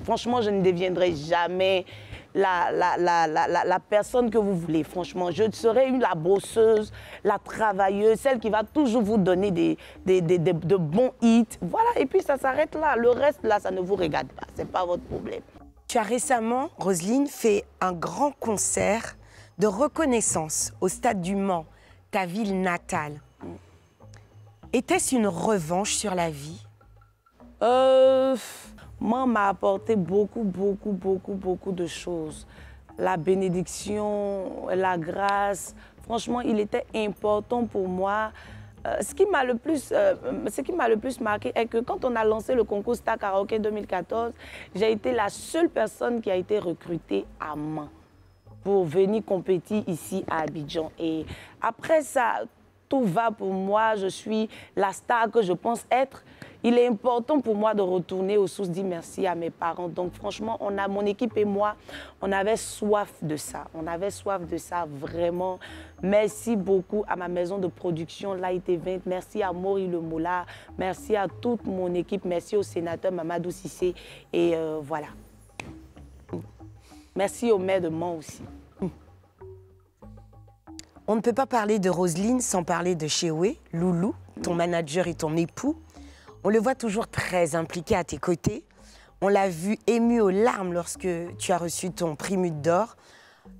franchement, je ne deviendrai jamais la personne que vous voulez. Franchement, je serai la bosseuse, la travailleuse, celle qui va toujours vous donner de bons hits. Voilà, et puis ça s'arrête là. Le reste, là, ça ne vous regarde pas. Ce n'est pas votre problème. Tu as récemment, Roselyne, fait un grand concert de reconnaissance au Stade du Mans, ta ville natale. Était-ce une revanche sur la vie? Mans m'a apporté beaucoup de choses. La bénédiction, la grâce. Franchement, il était important pour moi. Ce qui m'a le plus marqué est que quand on a lancé le concours Star Karaoke 2014, j'ai été la seule personne qui a été recrutée à Mans pour venir compétir ici à Abidjan. Et après ça, tout va pour moi, je suis la star que je pense être. Il est important pour moi de retourner aux sources, dire merci à mes parents. Donc franchement, mon équipe et moi, on avait soif de ça. On avait soif de ça, vraiment. Merci beaucoup à ma maison de production, Light Event. Merci à Maury Le Moula. Merci à toute mon équipe. Merci au sénateur Mamadou Cissé. Et voilà. Merci au maire de Mans aussi. On ne peut pas parler de Roselyne sans parler de Chéoué, Loulou, ton manager et ton époux. On le voit toujours très impliqué à tes côtés. On l'a vu ému aux larmes lorsque tu as reçu ton prix Mute d'Or.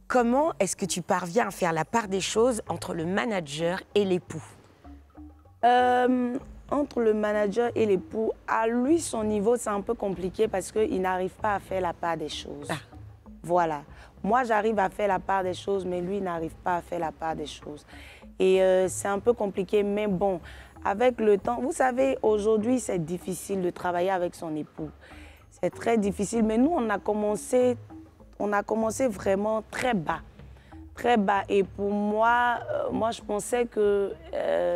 Comment est-ce que tu parviens à faire la part des choses entre le manager et l'époux? Entre le manager et l'époux, à lui, son niveau, c'est un peu compliqué parce qu'il n'arrive pas à faire la part des choses. Ah. Voilà. Moi, j'arrive à faire la part des choses, mais lui, il n'arrive pas à faire la part des choses. Et c'est un peu compliqué, mais bon, avec le temps, vous savez, aujourd'hui, c'est difficile de travailler avec son époux. C'est très difficile, mais nous, on a commencé vraiment très bas. Très bas. Et pour moi, je pensais que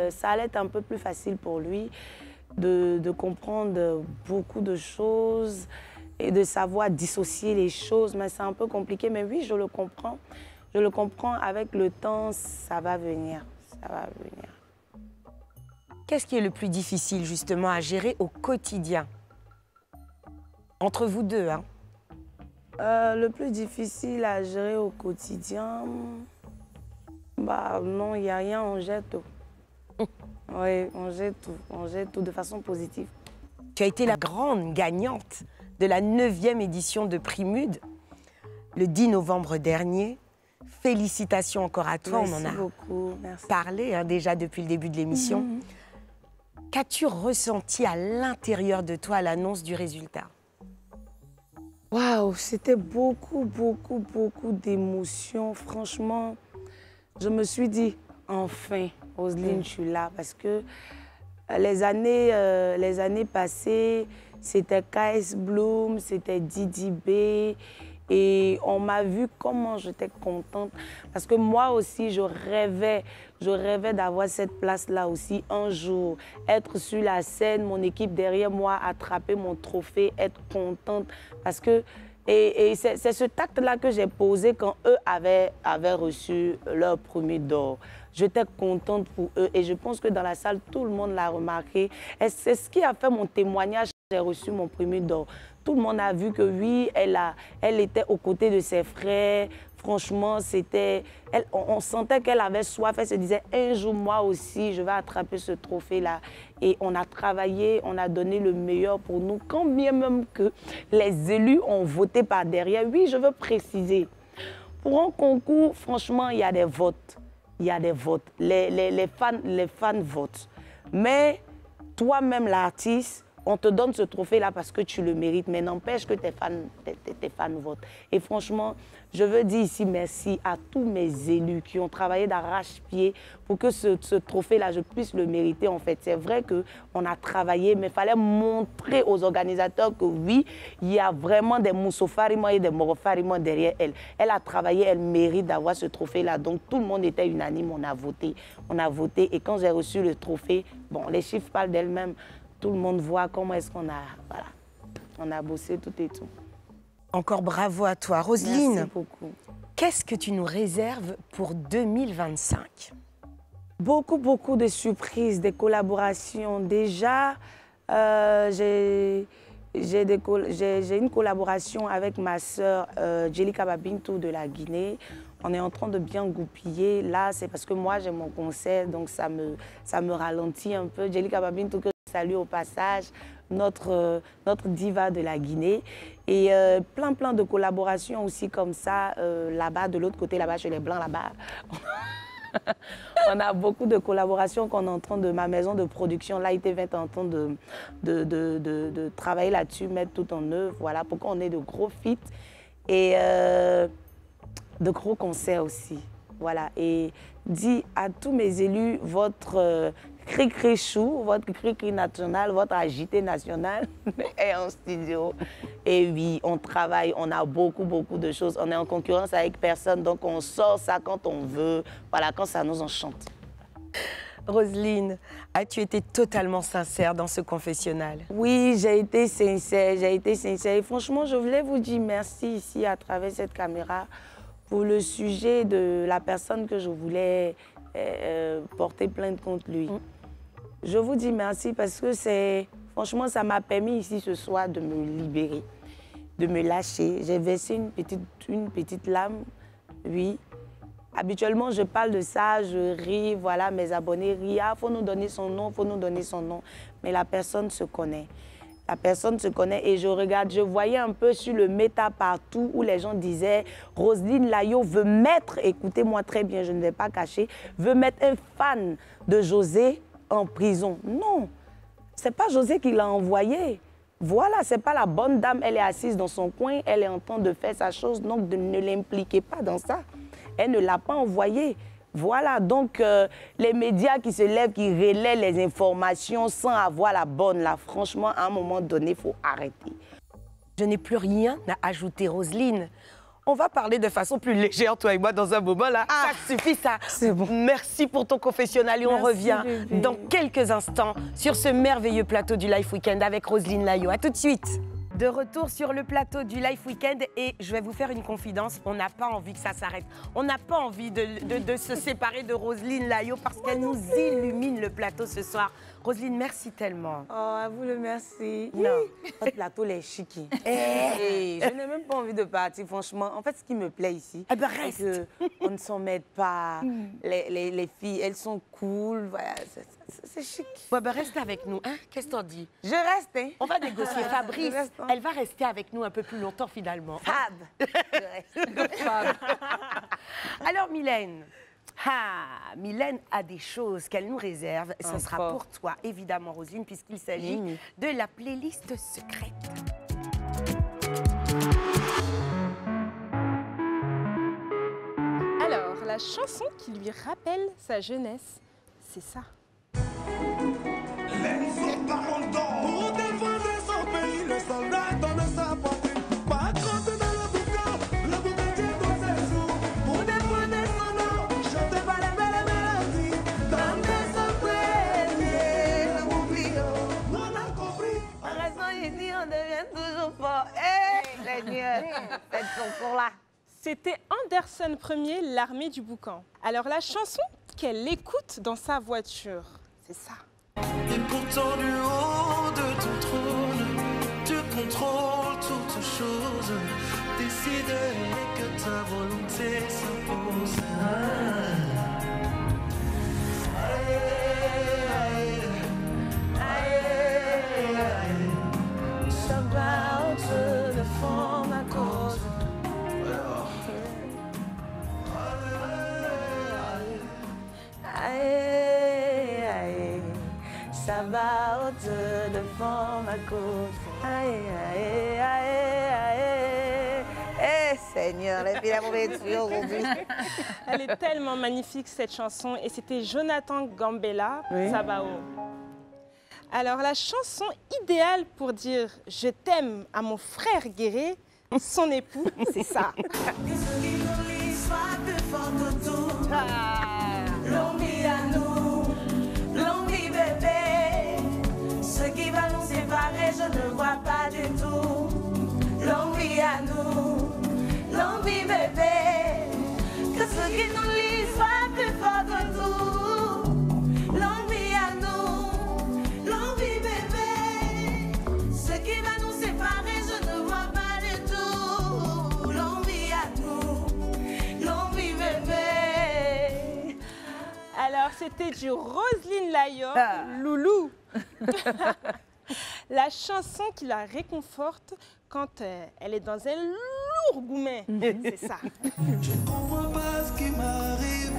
ça allait être un peu plus facile pour lui de comprendre beaucoup de choses et de savoir dissocier les choses. Mais c'est un peu compliqué. Mais oui, je le comprends. Je le comprends. Avec le temps, ça va venir. Ça va venir. Qu'est-ce qui est le plus difficile, justement, à gérer au quotidien? Entre vous deux, hein? Le plus difficile à gérer au quotidien, bah non, il n'y a rien, on jette tout. Oui, on jette tout de façon positive. Tu as été la grande gagnante de la 9e édition de Prix Mute, le 10 novembre dernier. Félicitations encore à toi, Merci on en a beaucoup. Merci. parlé hein, déjà depuis le début de l'émission. Qu'as-tu ressenti à l'intérieur de toi à l'annonce du résultat? Waouh, c'était beaucoup d'émotions. Franchement, je me suis dit, enfin, Roselyne, je suis là. Parce que les années passées, c'était KS Bloom, c'était Didi B. Et on m'a vu comment j'étais contente. Parce que moi aussi, je rêvais d'avoir cette place-là aussi un jour. Être sur la scène, mon équipe derrière moi, attraper mon trophée, être contente. Parce que, et c'est ce tact-là que j'ai posé quand eux avaient reçu leur premier d'or. J'étais contente pour eux et je pense que dans la salle, tout le monde l'a remarqué. Et c'est ce qui a fait mon témoignage quand j'ai reçu mon premier d'or. Tout le monde a vu que oui, elle était aux côtés de ses frères. Franchement, on sentait qu'elle avait soif. Elle se disait, un jour, moi aussi, je vais attraper ce trophée-là. Et on a travaillé, on a donné le meilleur pour nous. Quand bien même que les élus ont voté par derrière. Oui, je veux préciser. Pour un concours, franchement, il y a des votes. Il y a des votes. Les fans votent. Mais toi-même, l'artiste, on te donne ce trophée-là parce que tu le mérites, mais n'empêche que tes fans votent. Et franchement, je veux dire ici merci à tous mes élus qui ont travaillé d'arrache-pied pour que ce trophée-là, je puisse le mériter. En fait, c'est vrai qu'on a travaillé, mais il fallait montrer aux organisateurs que oui, il y a vraiment des Moussofarima et des Morofarima derrière elle. Elle a travaillé, elle mérite d'avoir ce trophée-là. Donc tout le monde était unanime, on a voté. On a voté et quand j'ai reçu le trophée, bon, les chiffres parlent d'elles-mêmes. Tout le monde voit comment est-ce qu'on a, voilà, on a bossé tout et tout. Encore bravo à toi. Roselyne, merci beaucoup. Qu'est-ce que tu nous réserves pour 2025? Beaucoup de surprises, des collaborations. Déjà, j'ai une collaboration avec ma sœur Jelika Babintou de la Guinée. On est en train de bien goupiller. Là, c'est parce que moi, j'ai mon concert, donc ça me ralentit un peu. Jelika Babintou, que je salue au passage, notre diva de la Guinée. Et plein de collaborations aussi comme ça, là-bas, de l'autre côté, là-bas, chez les Blancs, là-bas. On a beaucoup de collaborations qu'on est en train de... Ma maison de production, Light Event, est en train de travailler là-dessus, mettre tout en œuvre. Voilà, pour qu'on ait de gros feats et de gros concerts aussi. Voilà, et dis à tous mes élus, votre cri-cri chou, votre cri-cri national, votre agité national est en studio. Et oui, on travaille, on a beaucoup de choses. On est en concurrence avec personne, donc on sort ça quand on veut, voilà, quand ça nous enchante. Roselyne, as-tu été totalement sincère dans ce confessionnal? Oui, j'ai été sincère, Et franchement, je voulais vous dire merci ici à travers cette caméra pour le sujet de la personne que je voulais porter plainte contre lui. Je vous dis merci parce que franchement, ça m'a permis ici ce soir de me libérer, de me lâcher. J'ai versé une petite larme, oui. Habituellement, je parle de ça, je ris, voilà, mes abonnés rient. Ah, faut nous donner son nom, faut nous donner son nom. Mais la personne se connaît. La personne se connaît et je regarde, je voyais un peu sur le méta partout où les gens disaient Roselyne Layo veut mettre, écoutez-moi très bien, je ne vais pas cacher, veut mettre un fan de José en prison. Non, c'est pas José qui l'a envoyé. Voilà, c'est pas la bonne dame, elle est assise dans son coin, elle est en train de faire sa chose, donc ne l'impliquez pas dans ça. Elle ne l'a pas envoyé. Voilà, donc les médias qui se lèvent, qui relaient les informations sans avoir la bonne, là, franchement, à un moment donné, il faut arrêter. Je n'ai plus rien à ajouter, Roselyne. On va parler de façon plus légère, toi et moi, dans un moment, là. Ça suffit, ça. C'est bon. Merci pour ton confessionnal et on revient dans quelques instants sur ce merveilleux plateau du Life Weekend avec Roselyne Layo. À tout de suite. De retour sur le plateau du Life Weekend et je vais vous faire une confidence, on n'a pas envie que ça s'arrête. On n'a pas envie de se séparer de Roselyne Layo parce qu'elle nous illumine le plateau ce soir. Roselyne, merci tellement. Oh, à vous le merci. Non. Votre plateau, les chiquis. Je n'ai même pas envie de partir, franchement. En fait, ce qui me plaît ici, Eh ben, reste. c'est qu'on ne s'en mêle pas. Les filles, elles sont cool. Voilà, c'est chic. Ouais, ben, reste avec nous, hein? Qu'est-ce que t'en dis? Je reste, hein? On va négocier. Fabrice, Je reste, hein. elle va rester avec nous un peu plus longtemps finalement. Fab. Je reste. Alors Mylène, Mylène a des choses qu'elle nous réserve. Ce sera Encore. pour toi, évidemment, Roselyne, puisqu'il s'agit de la playlist secrète. Alors, la chanson qui lui rappelle sa jeunesse, c'est ça. Les autres parlent d'or. Pour défendre son pays, le soldat donne sa poitrine. Pas tremper dans le bouquin tient dans ses jours. Pour défendre son nom, chante pas les belles mélodies. Dans mes emprunts, le oublions. On a compris. En restant ici, on devient toujours fort. Cette chanson-là. C'était Anderson Ier, l'armée du boucan. Alors, la chanson qu'elle écoute dans sa voiture, c'est ça. Et pourtant du haut de ton trône, tu contrôles toutes choses. Décide que ta volonté s'impose. Ça va au-dessus de fond ma cause. Aïe, aïe, ça va au-dessus de fond ma cause. Aïe, aïe, aïe, aïe. Eh Seigneur, les filles, la aujourd'hui. Elle est tellement magnifique, cette chanson. Et c'était Jonathan Gambella, Sabao. Alors, la chanson idéale pour dire « Je t'aime » à mon frère Guéré, son époux, c'est ça. L'envie à nous, l'envie bébé. Ce qui va nous séparer, je ne vois pas du tout. L'envie à nous, l'envie bébé. Que ce qui nous lie soit plus fort que tout. L'envie à nous, l'envie bébé. Ce qui va nous séparer, je ne vois pas du tout. L'envie à nous, l'envie bébé. Alors, c'était du Roselyne Layo, Loulou. La chanson qui la réconforte quand elle est dans un lourd goumet. C'est ça. Je ne comprends pas ce qui m'arrive.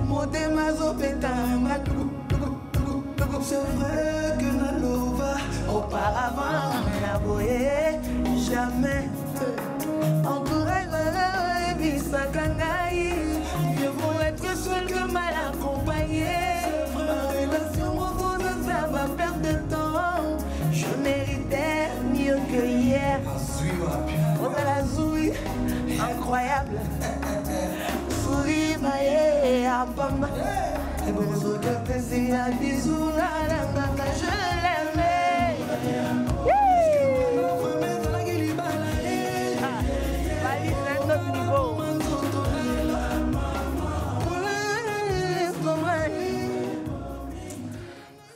Mon démazo pétama. C'est vrai que Nalova, auparavant, n'a voyé jamais. Encourage et puis ça cangaille. Mieux vaut être seul que mal accompagné. Ma relation amoureuse, ça va perdre de temps. Je méritais mieux que hier. Oh, la zouille, incroyable. Souris, maïe, à pomme.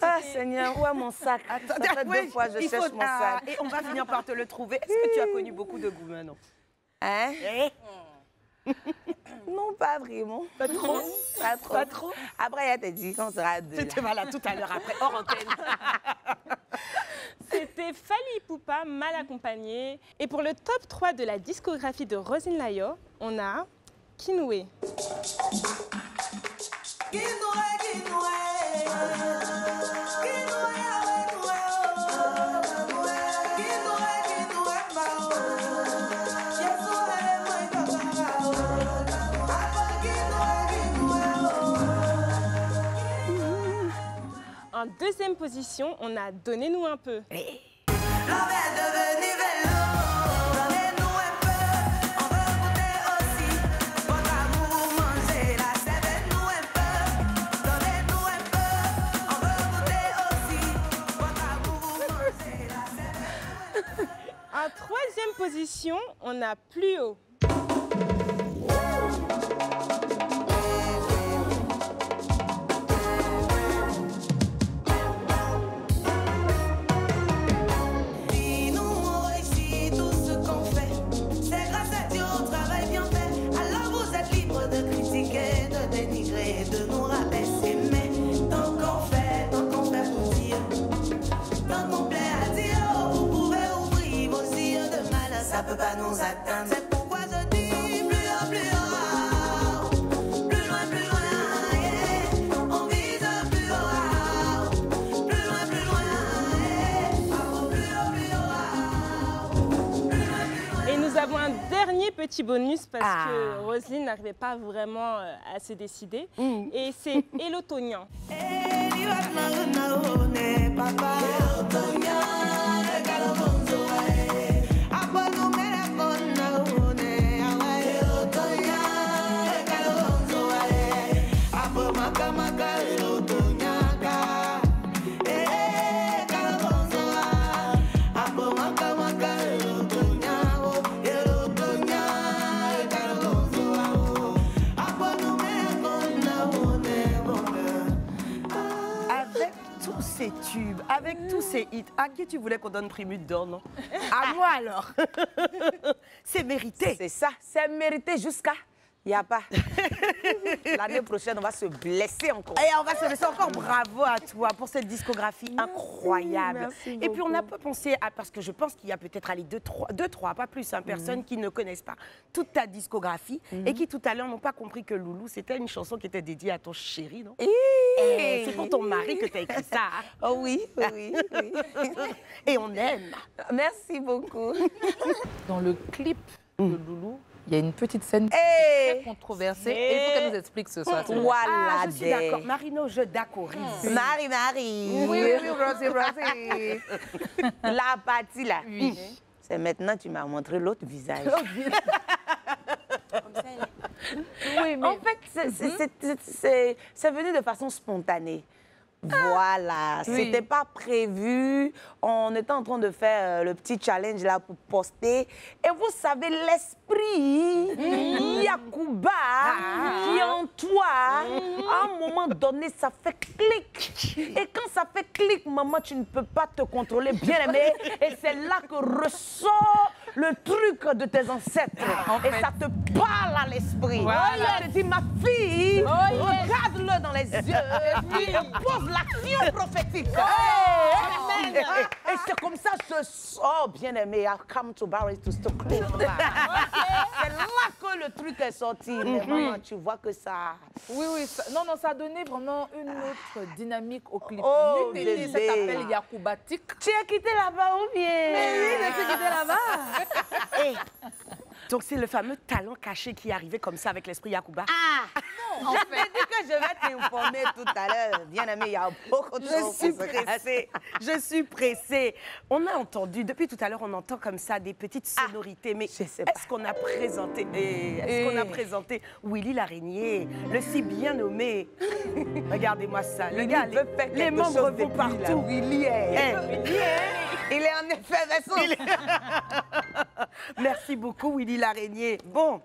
Ah, Seigneur, où est mon sac? Attends, Ça fait oui, 2 fois que je il cherche faut- mon sac. Et on va finir par te le trouver. Est-ce que tu as connu beaucoup de goût maintenant? Hein? Eh? Non, pas vraiment. Pas trop? Pas trop. Pas trop? Après, elle t'a dit qu'on sera deux. C'était voilà tout à l'heure après, hors antenne. C'était Fally Ipupa, Mal accompagné. Et pour le top 3 de la discographie de Roselyne Layo, on a Kinoué. En deuxième position, on a Donnez-nous un peu. L'homme est devenu vélo. Donnez-nous un peu, on veut goûter aussi. Votre amour, mangez-la, servez-nous un peu. Donnez-nous un peu, on veut goûter aussi. Votre amour, mangez-la, servez-nous un peu. En troisième position, on a Plus haut. Dis-nous, on réussit tout ce qu'on fait. C'est grâce à Dieu, au travail bien fait. Alors vous êtes libre de critiquer, de dénigrer, de nous rabaisser. Mais tant qu'on fait pour dire. Tant qu'on plaît à dire, vous pouvez ouvrir vos yeux de mal. Ça peut pas nous atteindre. C'est pourquoi je dis plus haut, plus loin, yeah. On vise plus haut, plus loin, yeah. Et nous avons un dernier petit bonus parce que Roselyne n'arrivait pas vraiment à se décider. Et c'est Elotonian. Avec tous ces tubes, avec tous ces hits, à qui tu voulais qu'on donne Primute d'or, non? À moi alors. C'est mérité. C'est ça, c'est mérité jusqu'à... Il n'y a pas. L'année prochaine, on va se blesser encore. Et on va se laisser encore. Bravo à toi pour cette discographie incroyable. merci Et puis on beaucoup. a pas pensé à, parce que je pense qu'il y a peut-être deux, trois, pas plus, personnes qui ne connaissent pas toute ta discographie et qui tout à l'heure n'ont pas compris que Loulou, c'était une chanson qui était dédiée à ton chéri, non? C'est pour ton mari que tu as écrit ça. Hein? Oh oui, oui, oui. Et on aime. Merci beaucoup. Dans le clip de Loulou, il y a une petite scène Hey. très controversée. Et il faut qu'elle nous explique ce soir. Voilà. Ah, je suis d'accord. Marino, je d'accorise. Marie. Oui, Rosie. La partie là. Oui. C'est maintenant tu m'as montré l'autre visage. Oui, mais... En fait, c'est venu de façon spontanée. Voilà, Oui. c'était pas prévu. On était en train de faire le petit challenge là pour poster. Et vous savez, l'esprit Yacouba qui est en toi, à un moment donné, ça fait clic. Et quand ça fait clic, maman, tu ne peux pas te contrôler, bien aimé. Et c'est là que ressort le truc de tes ancêtres. Et ça te parle à l'esprit. Voilà. Ça te dit, ma fille, regarde-le dans les yeux et pose l'action prophétique. Amen. Et c'est comme ça que je sors, bien aimé. I come to Barry to stop. C'est là que le truc est sorti. Mais maman, tu vois que ça... Oui, non, ça a donné vraiment une autre dynamique au clip. Oh, L'UTT, ça bébé. s'appelle Yacoubatique. Tu es quitté là-bas ou bien? Donc c'est le fameux talent caché qui est arrivé comme ça avec l'esprit Yacouba. En fait, j'ai dit que je vais t'informer tout à l'heure. Bien aimé, il y a beaucoup de choses. Je suis pressée. Je suis pressée. On a entendu, depuis tout à l'heure, on entend comme ça des petites sonorités. Mais est-ce qu'on a présenté, Willy l'araignée, le si bien nommé? Regardez-moi ça. Le gars, les membres vont partout. Willy est... Il est en effervescence. Merci beaucoup, Willy l'araignée. Bon,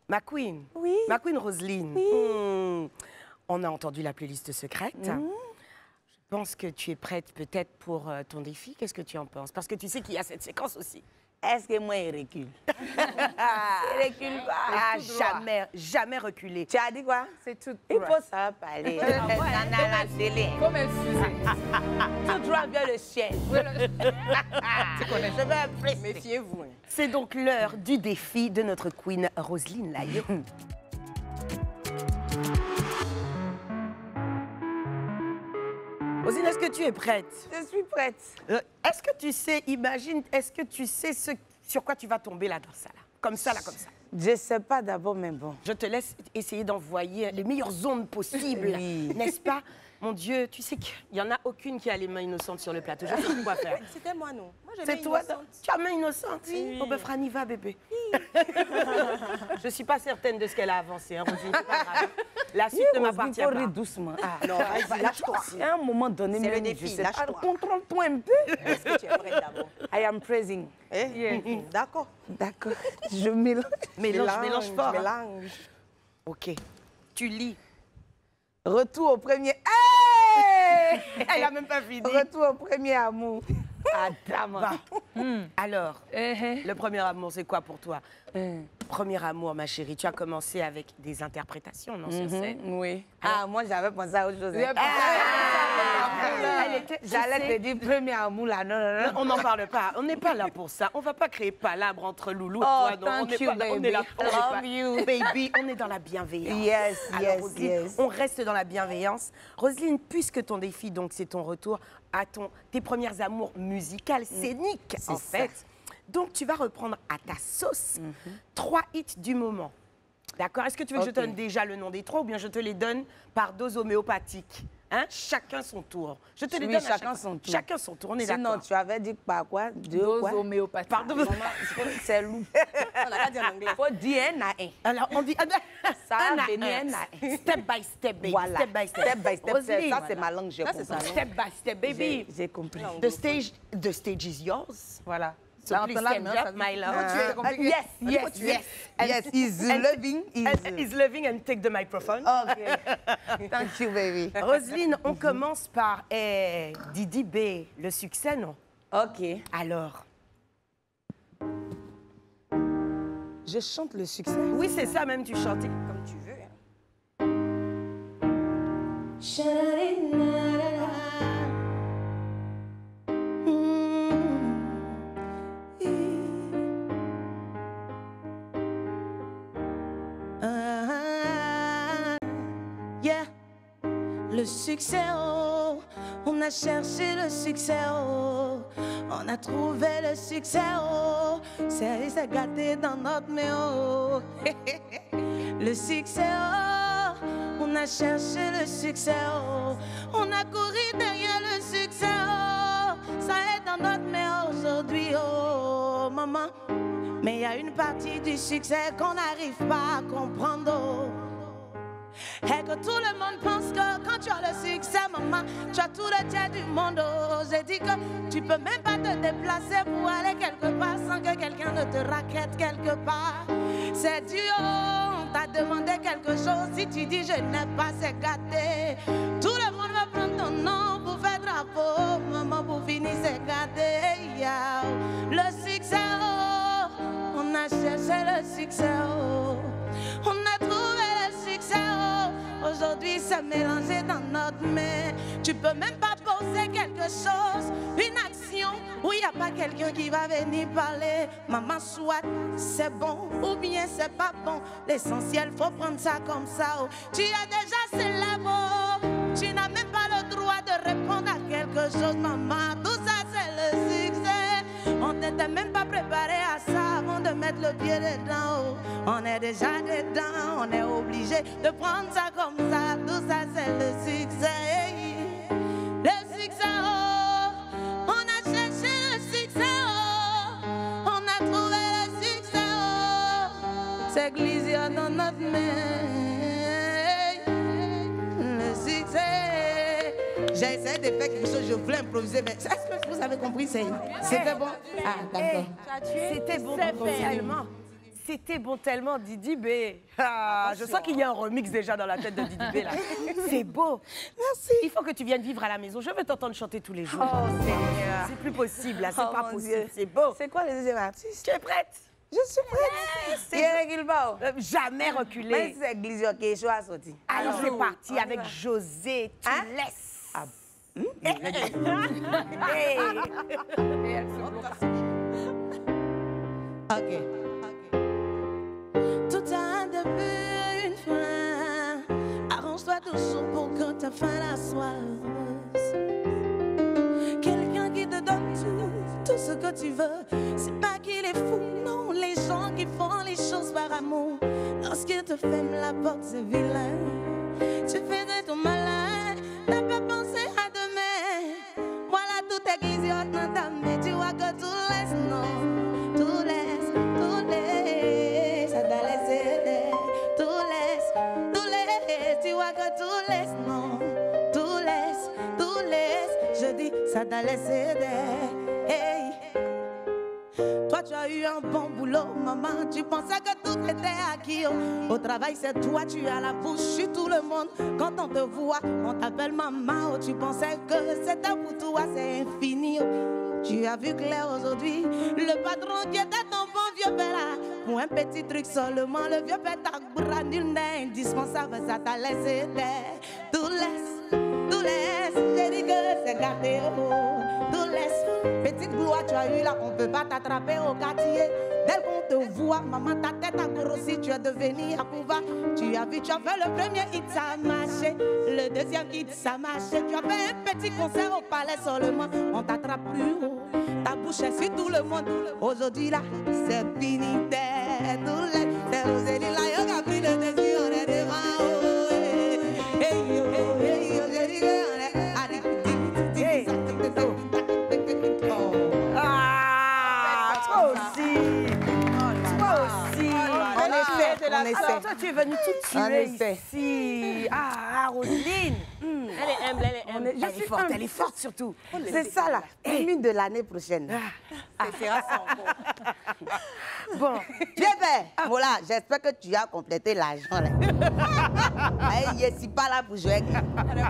ma queen. Oui. Ma queen Roselyne. On a entendu la playlist secrète. Je pense que tu es prête peut-être pour ton défi. Qu'est-ce que tu en penses? Parce que tu sais qu'il y a cette séquence aussi. Est-ce que moi, il recule? Il recule pas. Ah, jamais reculer. Tu as dit quoi? C'est tout Il droit. faut ça parler. Faut m'excuser. Tout droit vers le ciel. Je vais presser. Méfiez-vous. C'est donc l'heure du défi de notre queen Roselyne Layo. Roselyne, est-ce que tu es prête? Je suis prête. Est-ce que tu sais, est-ce que tu sais ce sur quoi tu vas tomber là dans ça là? Comme ça, là, comme ça. Je ne sais pas d'abord, mais bon. Je te laisse essayer d'envoyer les meilleures ondes possibles, Oui. n'est-ce pas? Mon Dieu, tu sais qu'il n'y en a aucune qui a les mains innocentes sur le plateau. Je sais quoi faire. C'était moi, non. Moi, j'ai C'est toi, tu as main innocente? Oui. Oh, ben, Franny, va, bébé. Je ne suis pas certaine de ce qu'elle a avancé, hein, Roselyne, c'est pas grave. La suite ne m'appartient Il faut pas. rire doucement. Ah, Non, vas-y, lâche-toi. à un moment donné, C'est le même, défi, je sais pas, lâche-toi. contrôle-toi un peu. Est-ce que tu es prête d'abord? I am praising. D'accord. D'accord. Je mélange. Mélange fort. hein. Mélange. OK. Tu lis. Retour au premier. Hey! Elle n'a même pas fini. Retour au premier amour. Adam. Alors, le premier amour, c'est quoi pour toi? Premier amour, ma chérie, tu as commencé avec des interprétations, non, sur scène? Oui. Ah, moi, j'avais pensé à autre chose. Tu J'allais sais, te dire premier amour, là. Non, non, non. on n'en parle pas. On n'est pas là pour ça. On va pas créer palabre entre Loulou et Oh, toi. Non, thank you, on est baby. là. Love you. Baby, on est dans la bienveillance. Yes, Alors, yes, Roselyne, yes. on reste dans la bienveillance. Roselyne, puisque ton défi, donc, c'est ton retour à tes premières amours musicales, scéniques, en ça. fait. Donc, tu vas reprendre à ta sauce 3 hits du moment. D'accord? Est-ce que tu veux que je te donne déjà le nom des 3 ou bien je te les donne par dose homéopathique? Hein? Chacun son tour. Je te les Oui, donne à chacun son tour. Chacun son tour, on est Sinon, d'accord. tu avais dit par quoi? Deux Dose quoi? homéopathique. Pardon. C'est loup. On n'a pas dit en anglais. Faut dire un à un. Alors, on dit... Ça un va à venir un. un à un. Step by step, baby. Voilà. Step by step. Step by step. Roselyne, Ça, c'est ma langue, j'ai Ça, c'est compris. ça. Step by step, baby. J'ai compris. The stage is yours. Voilà. So Là, please on entend la stand main, up, ça dit- my love. C'est compliqué. Yes, yes, yes. Yes, he's loving. Is loving and take the microphone. Okay. Thank you, baby. Roselyne, on commence par Didi B. Le succès, non? Ok. Alors, Je chante le succès. oui, c'est ça même, tu chantais. Comme tu veux. Yeah. Le succès, oh, on a cherché le succès, oh, on a trouvé le succès, oh, c'est gâté dans notre main, oh. Le succès, oh, on a cherché le succès, oh, on a couru derrière le succès, oh, ça est dans notre main aujourd'hui, oh, maman. Mais il y a une partie du succès qu'on n'arrive pas à comprendre, oh. Et que tout le monde pense que quand tu as le succès, maman, tu as tout le tien du monde. Oh, j'ai dit que tu peux même pas te déplacer pour aller quelque part sans que quelqu'un ne te raquette quelque part. C'est dur, on t'a demandé quelque chose. Si tu dis je n'ai pas, c'est gâté. Tout le monde va prendre ton nom pour faire drapeau. Maman, pour finir, c'est gâté. Yeah. Le succès, oh, on a cherché le succès, oh. On a trouvé le succès, oh. Aujourd'hui c'est mélangé dans notre main. Tu peux même pas poser quelque chose, une action où il n'y a pas quelqu'un qui va venir parler. Maman, soit c'est bon ou bien c'est pas bon. L'essentiel, faut prendre ça comme ça, oh. Tu es déjà célèbre, oh. Tu n'as même pas le droit de répondre à quelque chose, maman. Tout ça c'est le succès. On t'était même pas préparé à ça avant de mettre mettre le pied dedans. On est déjà dedans, on est obligé de prendre ça comme ça. Tout ça, c'est le succès. Le succès, oh. On a cherché le succès, oh. On a trouvé le succès, oh. C'est glissé dans notre main. Le succès. J'ai essayé de faire quelque chose, je voulais improviser, mais est-ce que vous avez compris? C'était bon? Ah, d'accord. C'était bon tellement. C'était bon tellement, Didi B. Ah, je sens qu'il y a un remix déjà dans la tête de Didi B là. C'est beau. Merci. Il faut que tu viennes vivre à la maison. Je veux t'entendre chanter tous les jours. Oh, Seigneur. C'est plus possible là, c'est Oh, pas mon possible. Dieu. C'est beau. C'est quoi le deuxième artiste? Tu es prête? Je suis prête. Pierre Gilbao. Jamais Mais reculer. c'est glissé, ok, je suis sorti. Alors c'est parti on y avec va. José. Tu Hein? laisses. Ah, Hey. Ok. Tout a un début, une fin. Arrange-toi toujours pour que ta fin la soit heureuse. Quelqu'un qui te donne tout ce que tu veux. C'est pas qu'il est fou, non. Les gens qui font les choses par amour. Lorsqu'ils te ferment la porte, c'est vilain. Tu faisais ton malin, t'as pas pensé à demain. Voilà tout est glissé dans ta main. Tu vois que tout laisse, non. Tout laisse, tout laisse. Ça t'a laissé, tout laisse, tu vois que tout laisse, non. Tout laisse, je dis, ça t'a laissé, hey. Toi, tu as eu un bon boulot, maman. Tu pensais que tout était acquis. Au travail, c'est toi, tu as la bouche sur tout le monde. Quand on te voit, on t'appelle maman. Oh, tu pensais que c'était pour toi, c'est infini. Tu as vu clair aujourd'hui. Le patron qui était ton bon vieux père là. Pour un petit truc seulement, le vieux père t'a bras nul n'est indispensable. Ça t'a laissé tout laisse. J'ai dit que c'est gâté. Oh, tout laisse. Petite gloire, tu as eu là, on peut pas t'attraper au quartier. Dès qu'on te voit, maman, ta tête a grossi, tu es devenu Akouva. Tu as vu, tu as fait le premier hit, ça a marché. Le deuxième hit, ça a marché. Tu as fait un petit concert au palais seulement. On t'attrape plus haut. Ta bouche est sur tout le monde. Aujourd'hui là, c'est fini. Tout laisse. C'est Rosé là, il y a plus de désir, on est devant. J'ai dit qu'on est On essaie. Alors toi, tu es venue tout tuer ici. Ah, Roselyne. Elle est humble, elle est humble. Elle est forte surtout. C'est ça là, une de l'année prochaine. C'est ça encore. Bon, bien fait. Voilà, j'espère que tu as complété l'argent là. Je ne suis pas là pour jouer.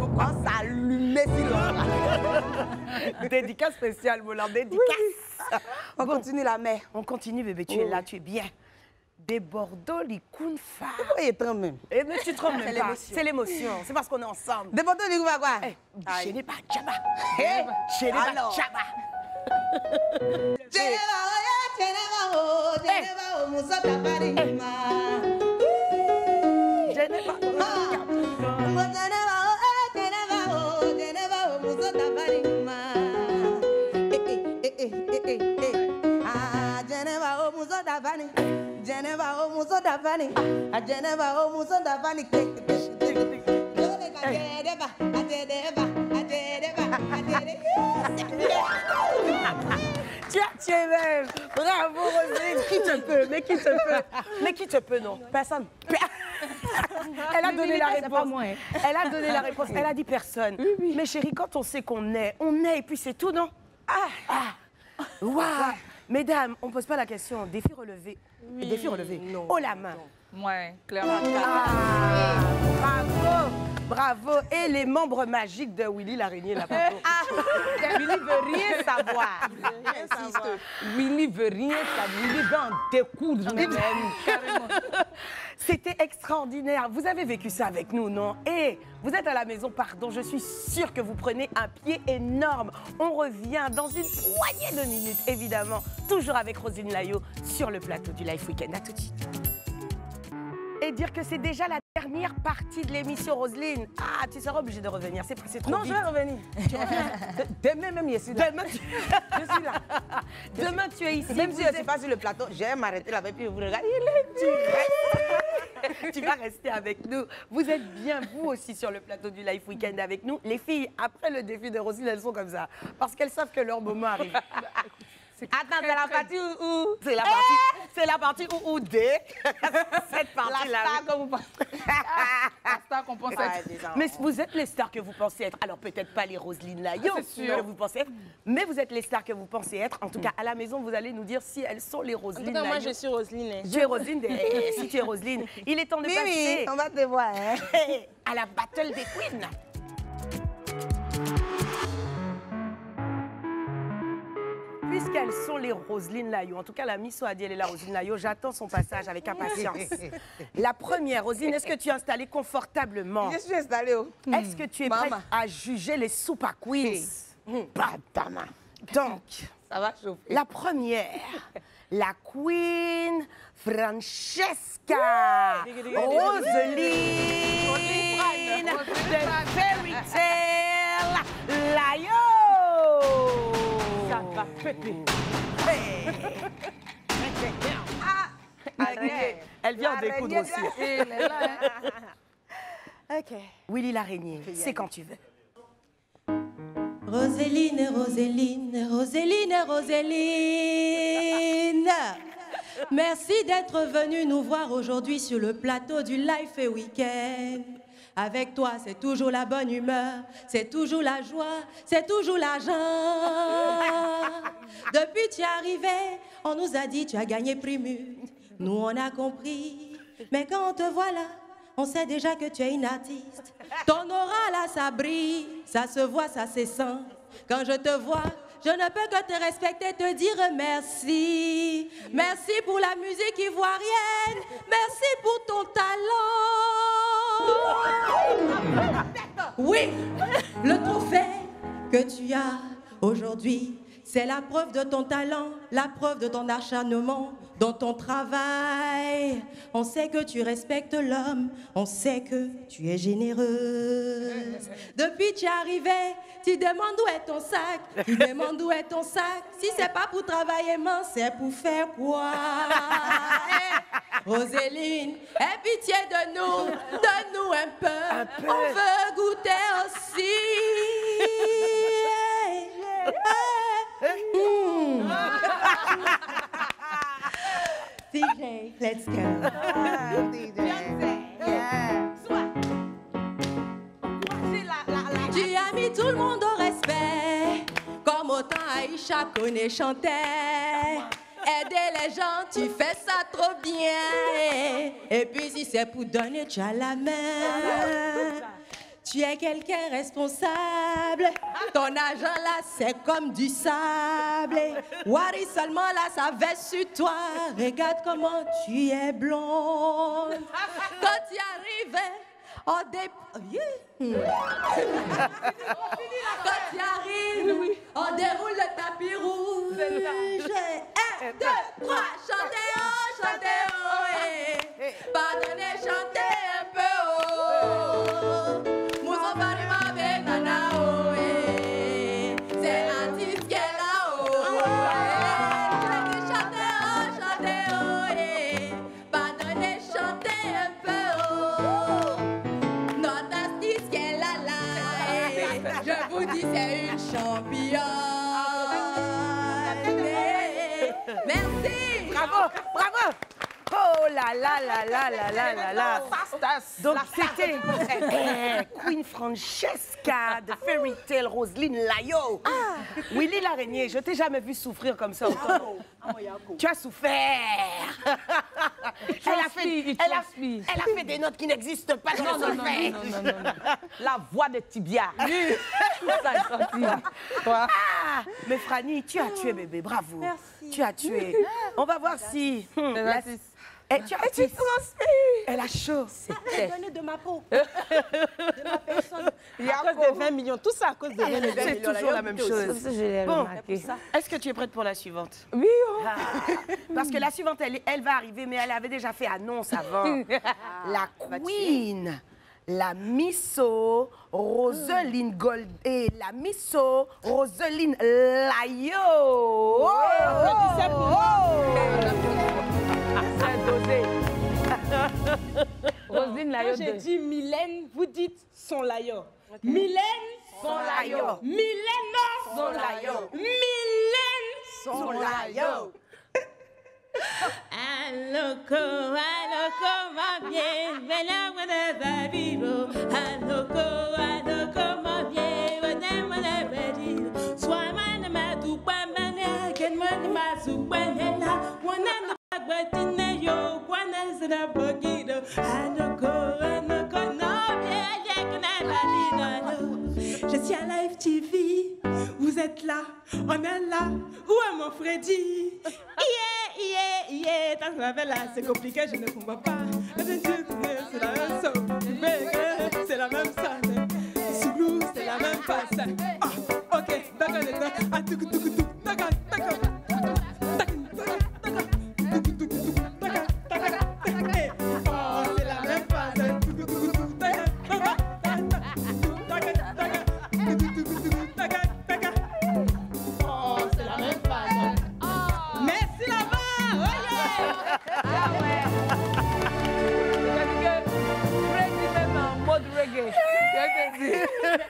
On s'allumer si longtemps. Dédicace spéciale, Mola, dédicace. On continue la mer. On continue, bébé, tu es là, tu es bien. Des Bordeaux, les Kounfa. Pourquoi il est trop même? Eh, mais tu te rends même pas. C'est l'émotion. C'est parce qu'on est ensemble. Des Bordeaux, les Kounfa quoi? Je n'ai pas Djaba. Je n'ai pas Djaba. Tu es même. Bravo, Roselyne. Qui te peut? Mais qui te peut? Mais qui te peut, non? Personne. Elle a donné la réponse. Elle a donné la réponse. Elle a dit personne. Mais chérie, quand on sait qu'on est et puis c'est tout, non? Waouh! Mesdames, on ne pose pas la question. Défi relevé. Défi relevé. Non. Haut la main. Ouais, clairement. Bravo! Bravo! Et les membres magiques de Willy l'araignée, là, bravo. Willy veut rien savoir. Willy veut rien savoir. Willy veut en découdre. C'était extraordinaire. Vous avez vécu ça avec nous, non? Et vous êtes à la maison, pardon, je suis sûre que vous prenez un pied énorme. On revient dans une poignée de minutes, évidemment, toujours avec Roselyne Layo sur le plateau du Life Weekend. À tout de suite. Et dire que c'est déjà la Dernière partie de l'émission, Roselyne. Ah, tu seras obligée de revenir. C'est passé trop Non, vite. je vais revenir. Demain même, je suis là. Demain, tu... Je suis là. Demain, tu es ici. Même Vous si je ne êtes- suis pas sur le plateau, je vais m'arrêter là-bas et puis vous regardez. Tu vas rester avec nous. Vous êtes bien, vous aussi, sur le plateau du Life Weekend avec nous. Les filles, après le défi de Roselyne, elles sont comme ça. Parce qu'elles savent que leur moment arrive. Attends, c'est la partie où C'est la partie où dès cette la partie-là. star que vous pensez. La star qu'on pense être. Mais vous êtes les stars que vous pensez être. Alors peut-être pas les Roselyne Layo C'est sûr. que vous pensez être, mais vous êtes les stars que vous pensez être. En tout cas, à la maison, vous allez nous dire si elles sont les En Roselyne tout cas, moi, Layo. je suis Roselyne. Tu es Roselyne, si tu es Roselyne, il est temps de passer on va te voir. Hein? à la battle des queens. Puisqu'elles sont les Roselyne Layo, en tout cas la Miss Oadi, elle est la Roselyne Layo, j'attends son passage avec impatience. La première, Roselyne, est-ce que tu es installée confortablement? Je suis installée. Est-ce que tu es prête Maman. à juger les Super Queens? Badama. Donc, Ça va chauffer. la première, la Queen Francesca Roselyne de Fairy Tale Layo. Ça va péter. Elle vient en découdre aussi. Elle est là, hein. Ok. Willy l'araignée, c'est quand tu veux. Roséline, Roséline, Roséline, Roséline. Merci d'être venue nous voir aujourd'hui sur le plateau du Life et Weekend. Avec toi, c'est toujours la bonne humeur, c'est toujours la joie, c'est toujours l'argent. Depuis tu es arrivé, on nous a dit tu as gagné Primute. Nous on a compris, mais quand on te voit là, on sait déjà que tu es une artiste. Ton aura là, ça brille, ça se voit, ça se sent. Quand je te vois, je ne peux que te respecter, te dire merci. Merci pour la musique ivoirienne. Merci pour ton talent. Oui, le trophée que tu as aujourd'hui, c'est la preuve de ton talent, la preuve de ton acharnement, dans ton travail. On sait que tu respectes l'homme, on sait que tu es généreuse. Depuis tu es arrivé, tu demandes où est ton sac, tu demandes où est ton sac. Si c'est pas pour travailler, man, c'est pour faire quoi? Roséline, aie pitié de nous, donne-nous un peu. On veut goûter aussi. DJ, let's go. Tu as mis tout le monde au respect, comme autant Aïcha connaît chantait. Aider les gens, tu fais ça trop bien. Et puis si c'est pour donner, tu as la main. Tu es quelqu'un responsable. Ton argent là, c'est comme du sable. Wari seulement là, ça veste sur toi. Regarde comment tu es blonde. Quand tu arrives, on Quand tu arrives, on déroule le tapis rouge. 1, 2, 3, chantez oh, pardonnez, chantez un peu oh. Mousso Farima Benana oh, c'est l'artiste qui est là oh. Chantez oh, pardonnez, chantez un peu oh. Notre artiste qui est là là, je vous dis c'est une championne. Merci. Bravo, bravo. Oh là là là là là là là là. Donc c'était Queen Francesca de Fairy Tale Roselyne Layo. Willy l'araignée, je t'ai jamais vu souffrir comme ça autant. Tu as souffert. Elle a fait des notes qui n'existent pas dans le solfège. Non. La voix de Tibia. Ça est sorti. Ah, mais Franny, tu as tué bébé, bravo. Merci. Tu as tué. On va voir si Et tu transpires. Elle a chaud. J'ai donné de ma peau. De ma personne. À cause de 20 millions. Tout ça à cause de 20 millions. C'est toujours la même chose. Bon, est-ce que tu es prête pour la suivante? Oui. Parce que la suivante, elle va arriver, mais elle avait déjà fait annonce avant. La Queen, la Misso Roseline Gold et la Misso Roseline Layo. Applaudissez pour Roselyne Layo. Quand j'ai dit Mylène, vous dites son layo. Mylène, Son Layo. Mylène, non. Son Layo. Mylène, Son Layo. Aloko, ma bien, vela wana vivo. Aloko, ma bien, wana vivo. Sois mana matu pamana, ken mana masu panela. Wana bagbatine yo, wana zena bogido. Aloko, no bien, je suis à Live TV. Vous êtes là, on est là. Où est mon Freddy? Tant que la là, c'est compliqué, je ne comprends pas. C'est la même chose. C'est la même chose. Souglou, c'est la même face. Ah, ok, d'accord. Ah, d'accord.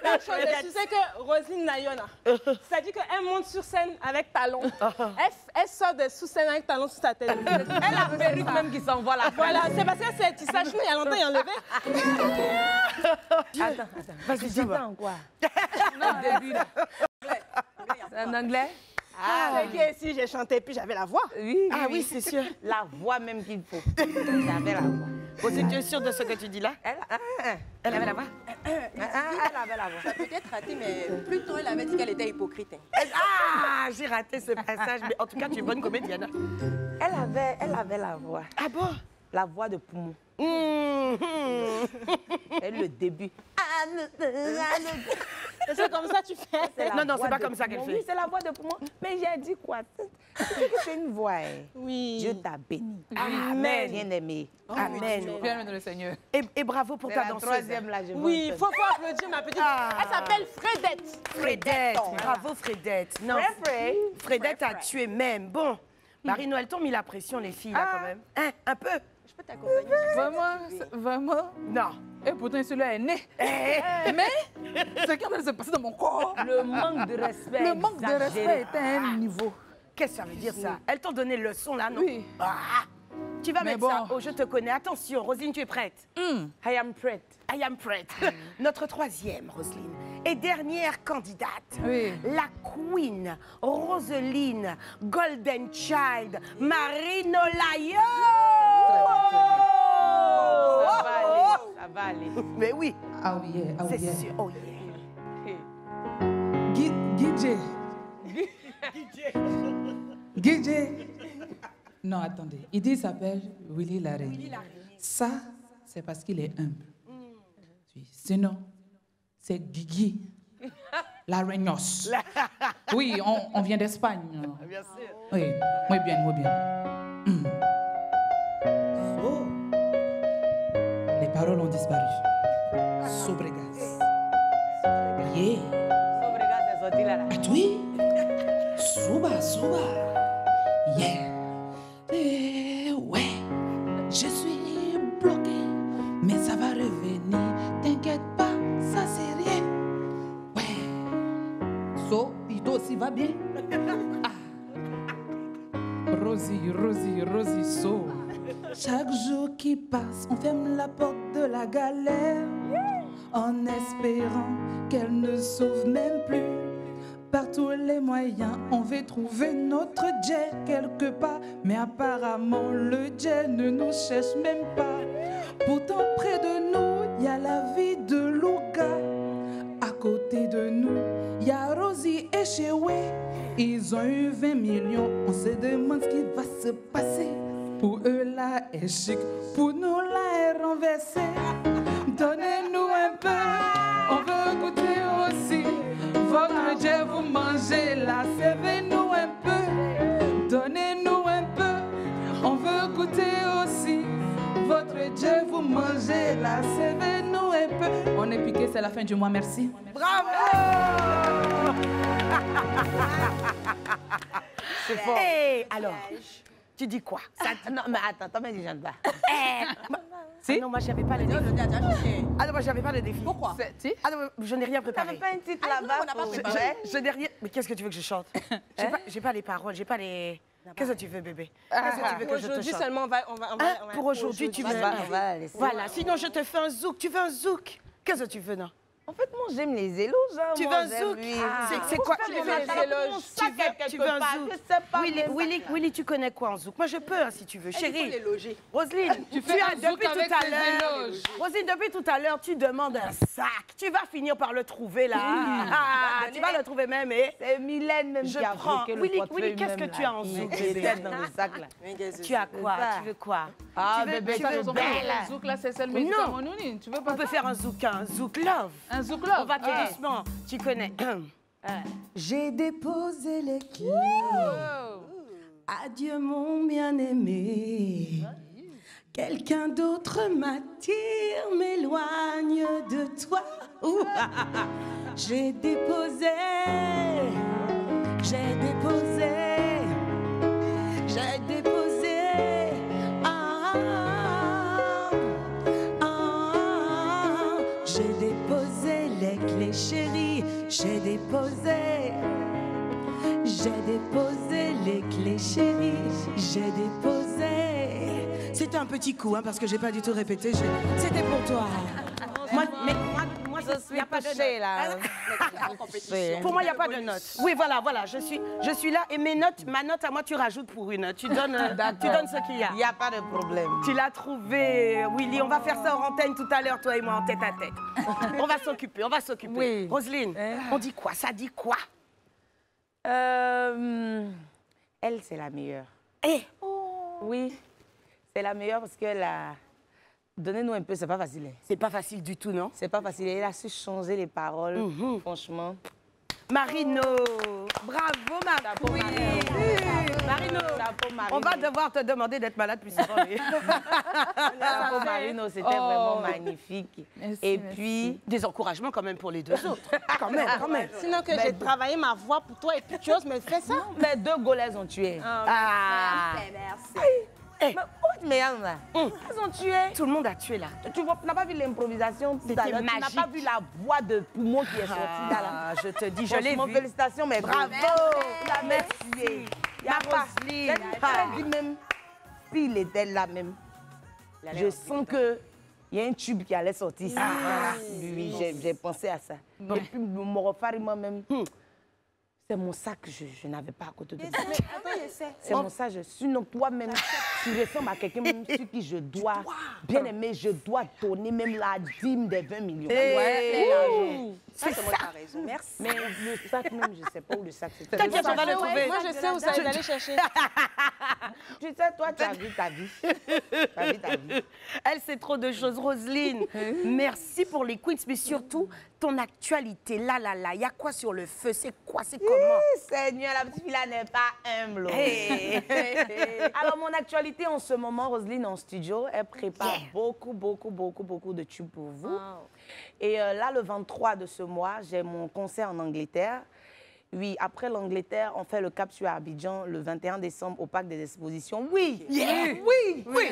La chose, tu sais que Roselyne Nayona, c'est-à-dire qu'elle monte sur scène avec talons. Elle sort de sous scène avec talons sur sa tête. Elle a la perruque même qui s'envoie là. Voilà, c'est parce que c'est tissage. Il y a longtemps, il y a enlevé. Attends. Vas-y, dis-moi. Quoi? Non, début là. C'est en anglais? C'est que si j'ai chanté, puis j'avais la voix. Oui. Ah oui, c'est sûr. La voix même qu'il faut. J'avais la voix. Aussi, tu es sûre de ce que tu dis là? Elle avait la voix? Elle avait la voix. Ça peut être raté, mais plus tôt, elle avait dit qu'elle était hypocrite. Ah, j'ai raté ce passage, mais en tout cas, tu es bonne comédienne. Elle avait la voix. Ah bon? La voix de poumon. Et le début. C'est comme ça que tu fais? Non, c'est pas comme ça qu'elle fait. Oui, c'est la voix de poumon. Mais j'ai dit quoi? C'est une voix. Oui. Dieu t'a béni. Amen. Bien aimé. Amen. Bien aimé le Seigneur. Et bravo pour ta La danseuse. troisième là, je Oui, il faut applaudir ma petite. Elle s'appelle Fredette. Fredette. Bravo, Fredette. Non, Fredette a tué même. Bon, Marie-Noël, t'ont mis la pression, les filles, là, quand même. Hein, un peu? Je peux t'accompagner? Vraiment? Non. Et pourtant, celui-là est né. Mais ce qui est en train de se passer dans mon corps, Le manque de respect. le manque de respect est à un niveau. Qu'est-ce que ça veut dire, ça? Elles t'ont donné le son, là, non? Oui. Ah, tu vas Mais mettre bon. ça. Oh, je te connais. Attention, Roselyne, tu es prête? I am prête. I am prête. Notre troisième, Roselyne, et dernière candidate. Oui. La Queen, Roselyne, Golden Child, Marie-Noël. Ça va aller. Mais oui, Ah oui, c'est sûr. Oh yeah. Guidje. Guidje. Non, attendez. Il s'appelle Willy Larraine. Ça, c'est parce qu'il est humble. Oui. Sinon, c'est Guigui Larraignos. Oui, on vient d'Espagne. Bien sûr. Oui, muy bien, muy bien. Oh. Les paroles ont disparu. Sobregas. Yeah. Sobregas, c'est sorti là. Oui. Suba. Yeah. Ouais. Je suis bloqué, mais ça va revenir. T'inquiète pas, ça c'est rien. Ouais. So, Ito aussi va bien. Ah. Rosie, so. Chaque jour qui passe, on ferme la porte de la galère en espérant qu'elle ne sauve même plus. Par tous les moyens, on veut trouver notre jet quelque part, mais apparemment le jet ne nous cherche même pas. Pourtant près de nous, il y a la vie de Luca. À côté de nous, il y a Rosie et Chewe. Ils ont eu 20 millions, on se demande ce qui va se passer. Pour eux là, est chic. Pour nous, là est renversé. Donnez-nous un peu, on veut goûter aussi. Votre Dieu, vous mangez là, servez-nous un peu. Donnez-nous un peu, on veut goûter aussi. Votre Dieu, vous mangez là, servez-nous un peu. On est piqué, c'est la fin du mois, merci. Bravo! C'est fort. Hey, alors, tu dis quoi? Non, mais attends, mais déjà pas. Si? Ah non, moi, j'avais pas le défi. Ah non, moi, j'avais pas le défi. Pourquoi? Si? Ah non, je n'ai rien préparé. T'avais pas un titre là-bas? on n'a pas préparé. Je n'ai rien... Mais qu'est-ce que tu veux que je chante? J'ai pas les paroles, j'ai pas les... Qu'est-ce que tu veux, bébé? Qu'est-ce que tu veux que je te Aujourd'hui chante? seulement, on va... Pour aujourd'hui, tu veux... On va la laisser. Voilà, sinon je te fais un zouk. Tu veux un zouk? Qu'est-ce que tu veux, non? En fait, moi, j'aime les éloges. Hein. Tu veux Moi, un j'aime, zouk? oui. C'est quoi? Tu veux les éloges? Tu veux un zouk? Je sais pas. Willy, tu connais quoi en zouk? Moi, je peux, hein, si tu veux. Chérie. les loger. Roselyne, Tu fais un zouk depuis avec tout à tes l'heure. éloges. Roselyne, depuis tout à l'heure, tu demandes un sac. Tu vas finir par le trouver, là. Ah, tu vas le trouver même, et... C'est Mylène même Je qui a prends. bloqué le Willy, portefeuille qu'est-ce que même, tu là, as en qui zouk, est bébé? tête dans le sac, là. Tu as quoi? C'est ça. Tu veux quoi? Ah, Tu veux- bébé, tu ça veux nous belle. Le zouk là, c'est celle Non. médicament. Tu veux pas On peut faire un zouk love. un zouk là? On va tout doucement. Tu connais. J'ai déposé les clés. Adieu mon bien-aimé. Quelqu'un d'autre m'attire, m'éloigne de toi. Ouh, ah, ah, ah. J'ai déposé. Ah, ah, j'ai déposé les clés, chérie. J'ai déposé les clés, chérie. J'ai déposé. C'était un petit coup, hein, parce que j'ai pas du tout répété. C'était pour toi. Moi, Je suis touchée, là. pour moi, il n'y a pas de notes. Oui, voilà. Je suis là et ma note à moi, tu rajoutes pour une. Tu donnes ce qu'il y a. Il n'y a pas de problème. Tu l'as trouvé, Willy. On va faire ça en antenne tout à l'heure, toi et moi, en tête à tête. On va s'occuper. Oui. Roselyne, on dit quoi? Ça dit quoi? Elle, c'est la meilleure. Eh, Oui, c'est la meilleure parce qu'elle a... Donnez-nous un peu, c'est pas facile. Hein. c'est pas facile du tout, non? C'est pas facile. Elle a su changer les paroles, franchement. Marino, bravo Chapeau, oui. Marino. Marino, Chapeau, Marino. on va devoir te demander d'être malade plus souvent. mais- Chapeau, Marino, c'était vraiment magnifique. Merci, Et merci. puis, Des encouragements quand même pour les deux autres. Quand même. Sinon que j'ai travaillé ma voix pour toi et puis tu oses me faire ça. mes deux Gaulaises ont tué. Ah, Mais là, ils ont tué. tout le monde a tué là. Tu n'as pas vu l'improvisation tout à C'était l'heure. Tu n'as magique. pas vu la voix de poumon qui est sortie là. Ah, je te dis, je l'ai Franchement, vu. félicitations, mais Bravo. La merci. Ma Roselyne. Elle dit même, s'il était là même, je sens que il y a un tube qui allait sortir. Voilà. Oui, j'ai pensé à ça. Et puis, mon refari moi-même, c'est mon sac que je n'avais pas à côté de moi. C'est mon sac, je suis non toi-même. Tu ressembles à quelqu'un même sur qui je dois, bien aimé, je dois donner même la dîme des 20 millions. C'est ça. raison. Merci. Mais le sac même, je ne sais pas où le sac c'est. T'inquiète, on va le trouver. Moi, je sais où ça est d'aller chercher. Tu sais, toi, tu as vu ta vie. Tu as vu ta vie. Elle sait trop de choses, Roselyne. Merci pour les quiz, mais surtout ton actualité. Là, il y a quoi sur le feu? C'est quoi? C'est comment? Seigneur, la petite fille-là n'est pas humble. Hey. Alors, mon actualité en ce moment, Roselyne en studio, elle prépare beaucoup de tubes pour vous. Et là, le 23 de ce mois, j'ai mon concert en Angleterre. Oui, après l'Angleterre, on fait le cap sur Abidjan le 21 décembre au Parc des Expositions. Oui, Yeah. oui. Le 21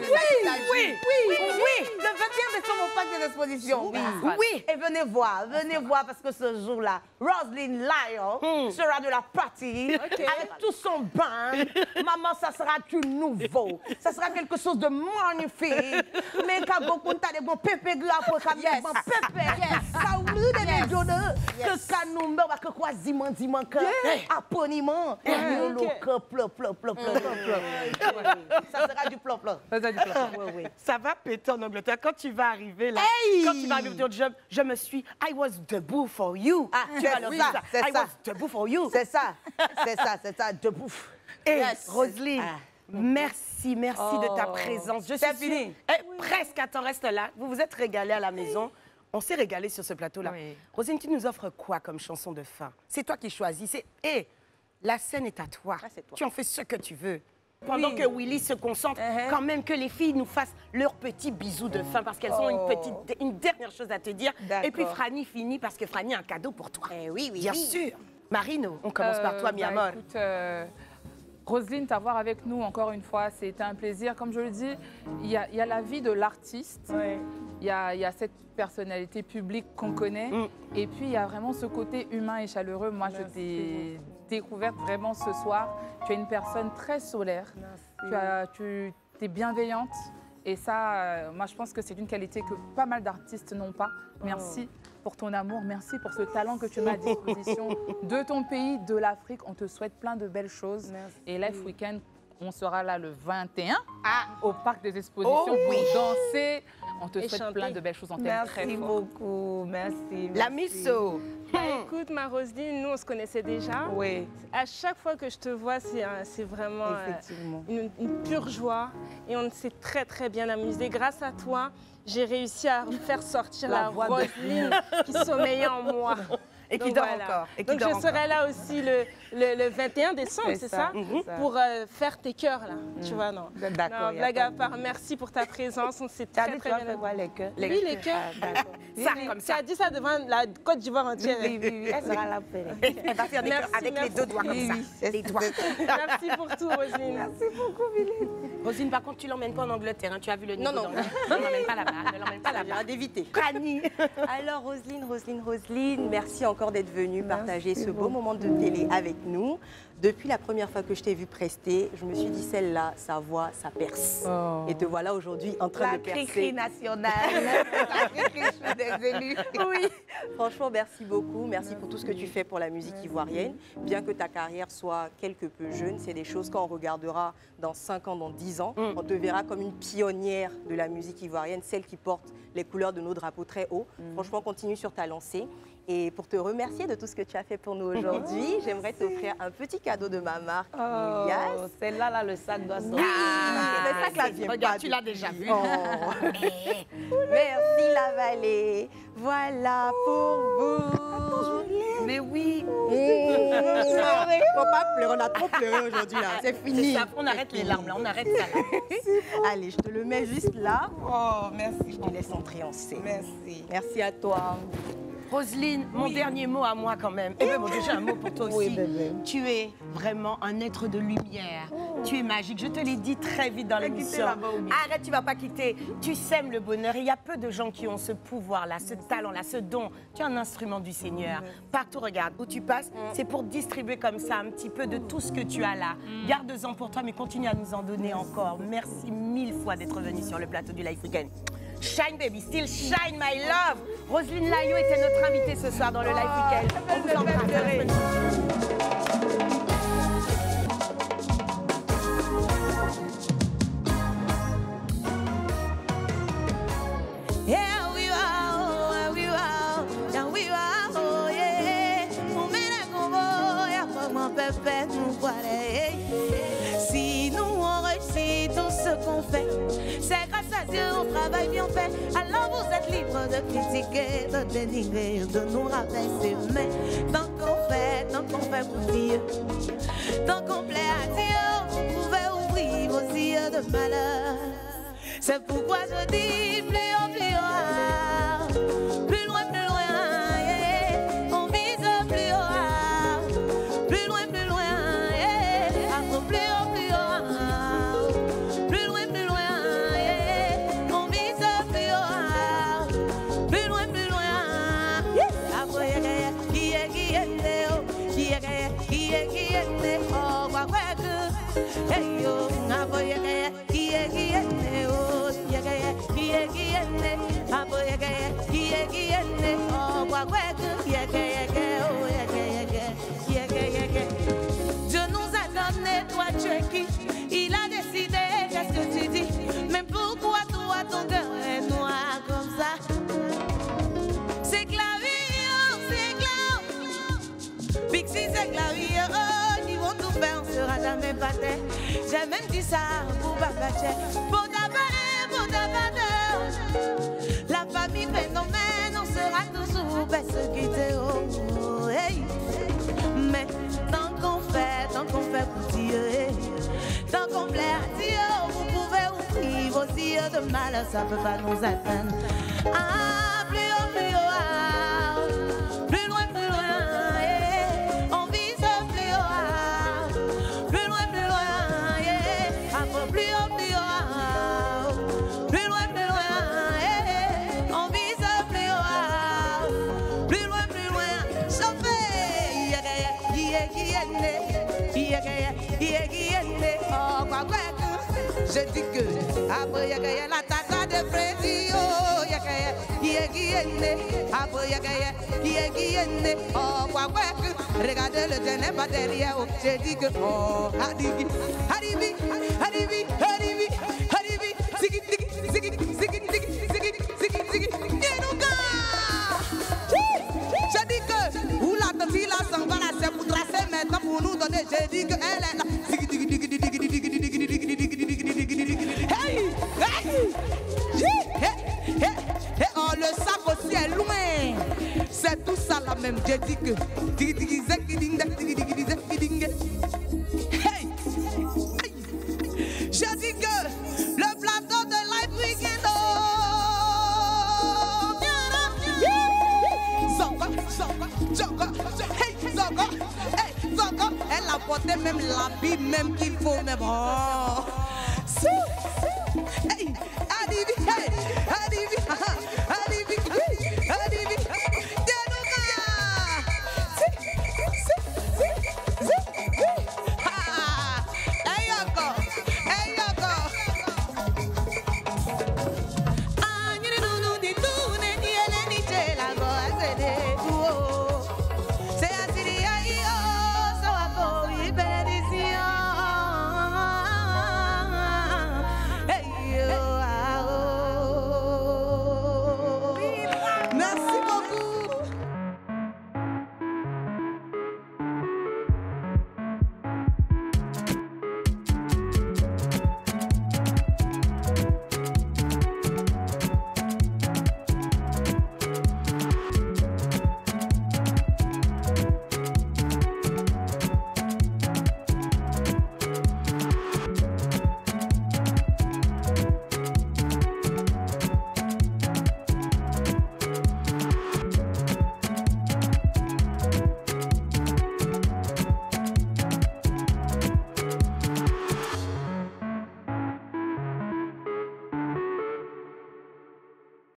décembre au Parc des Expositions. Oui. Et venez voir parce que ce jour-là, Roselyne Lyon sera de la partie avec tout son band. Maman, ça sera du nouveau. Ça sera quelque chose de magnifique. Mais quand beaucoup de bon pépé grave, quand bon pépé, ça oublie des vidéos que Kanumba va que quoi diman que aponiment. Ça sera du plop. Ça va péter en Angleterre. Quand tu vas arriver là, quand tu vas arriver, je me suis, I was debout for you. Tu vas leur dire ça. I was debout for you. C'est ça, debout. Et Roselyne, Merci de ta présence. Je suis fini. Presque, attends, reste là. Vous vous êtes régalés à la maison. On s'est régalés sur ce plateau-là. Oui. Roselyne, tu nous offres quoi comme chanson de fin? C'est toi qui choisis. La scène est à toi. Ah, c'est toi. Tu en fais ce que tu veux. Pendant que Willy se concentre, quand même que les filles nous fassent leur petit bisou de fin parce qu'elles ont une dernière chose à te dire. Et puis Franny finit parce que Franny a un cadeau pour toi. Oui, Bien sûr. Marino, on commence par toi, mi amor. Écoute, Roselyne, t'avoir avec nous encore une fois, c'était un plaisir. Comme je le dis, il y a la vie de l'artiste, il y a cette personnalité publique qu'on connaît, et puis il y a vraiment ce côté humain et chaleureux. Moi, je t'ai découverte vraiment ce soir. Tu es une personne très solaire, tu es bienveillante, et ça, moi, je pense que c'est une qualité que pas mal d'artistes n'ont pas. Merci pour ton amour, merci pour ce talent que tu mets à disposition de ton pays, de l'Afrique. On te souhaite plein de belles choses. Merci. Et Life Weekend, on sera là le 21 au Parc des Expositions pour danser. On te souhaite plein de belles choses. On t'aime très fort. Merci beaucoup, merci. La Misso. Écoute, ma Roselyne, nous, on se connaissait déjà. Oui. À chaque fois que je te vois, c'est vraiment une pure joie. Et on s'est très, très bien amusé. Grâce à toi, j'ai réussi à faire sortir la Roselyne qui sommeillait en moi. Et qui dort encore. Donc je serai là aussi le 21 décembre, c'est ça, pour faire tes cœurs là. Tu vois, non. D'accord. Blague à part, merci pour ta présence. On s'est très bien amusé. Les cœurs. Oui, les cœurs. Ça, comme ça. Tu as dit ça devant la Côte d'Ivoire entière. Oui, elle sera là. Elle va faire des cœurs avec les deux doigts comme ça. Les doigts. Merci pour tout, Roselyne. Merci beaucoup, Mylène. Roselyne, par contre, tu l'emmènes pas en Angleterre. Hein. Tu as vu le niveau Non, ne l'emmène pas là-bas. Ne l'emmène pas là-bas. D'éviter. Franny. Alors, Roselyne, merci encore d'être venue partager ce beau moment de télé avec nous. Depuis la première fois que je t'ai vue prester, je me suis dit, celle-là, sa voix, ça perce. Et te voilà aujourd'hui en train de percer. La cri-cri nationale. La cri-cri des élus. Oui. Franchement, merci beaucoup. Merci pour tout ce que tu fais pour la musique ivoirienne. Bien que ta carrière soit quelque peu jeune, c'est des choses qu'on regardera dans 5 ans, dans 10 ans. On te verra comme une pionnière de la musique ivoirienne, celle qui porte les couleurs de nos drapeaux très haut. Franchement, continue sur ta lancée. Et pour te remercier de tout ce que tu as fait pour nous aujourd'hui, j'aimerais t'offrir un petit cadeau de ma marque. Yes. Celle-là, là, le sac doit sortir. Le sac là vient Regarde, pas tu l'as déjà vu. Merci la vallée. Voilà pour vous. Mais oui. Faut pas pleurer, on a trop pleuré aujourd'hui là. C'est fini. Ça, on arrête les larmes là, on arrête ça là. Allez, je te le mets juste là. Oh, merci. Je te laisse entrer en scène. Merci. Merci à toi. Roselyne, mon dernier mot à moi quand même. Et bien, bon, déjà un mot pour toi aussi. Oui, bébé. Tu es vraiment un être de lumière. Tu es magique. Je te l'ai dit très vite dans l'émission. Arrête, tu vas pas quitter. Tu sèmes le bonheur. Il y a peu de gens qui ont ce pouvoir-là, ce talent-là, ce don. Tu es un instrument du Seigneur. Partout, regarde, où tu passes, c'est pour distribuer comme ça un petit peu de tout ce que tu as là. Garde-en pour toi, mais continue à nous en donner encore. Merci 1000 fois d'être venu sur le plateau du Life Weekend. Shine baby, still shine my love. Roselyne Layo était notre invitée ce soir dans le Life Weekend. On vous embrasse. Si nous on réussit tout ce qu'on fait, c'est grâce à Dieu, on travaille bien fait. Alors vous êtes libre de critiquer, de dénigrer, de nous rabaisser. Mais tant qu'on fait pour Dieu, tant qu'on plaît à Dieu, vous pouvez ouvrir vos yeux de malheur. C'est pourquoi je dis plus haut, plus haut, plus loin, plus loin. Yeah. On vise plus haut, plus loin, plus loin. Yeah. Après plus haut, plus haut, plus loin, plus loin. Yeah. On vise plus haut, plus loin, plus loin. Yeah. Après qui est oh quoi que hey yo après qui est oh qui est oh quoi que Dieu nous a donné, toi tu es qui? Il a décidé, qu'est-ce que tu dis? Mais pourquoi toi ton cœur est noir comme ça? C'est que la vie, c'est que la Pixie, c'est que la vie, ils vont tout faire, on sera jamais pas terre. J'ai même dis ça pour Papa Tchè. Pour la famille phénomène, on sera toujours belle quitter. Oh, hey. Mais tant qu'on fait pour Dieu, tant qu'on plaît à Dieu, vous pouvez ouvrir vos yeux de malheur, ça peut pas nous atteindre. Ah, plus haut, plus loin, yeah. On vise plus haut, plus loin, yeah. Après plus haut, plus loin, yeah. On vise plus haut, plus loin, chauffez, je dis que après y'a la tata de Freddy, oh y'a après y'a oh quoi regardez le jeune pas derrière, oh je dis que oh hadibi je dis que où la fille là s'en va là c'est pour tracer maintenant pour nous donner, je dis que elle est là. Oh, le sac aussi est loin. C'est tout ça la même. Je dis que. Hey. Je dis que le plateau de Life Weekend. Elle a porté même l'habit même qu'il faut. Mais bon.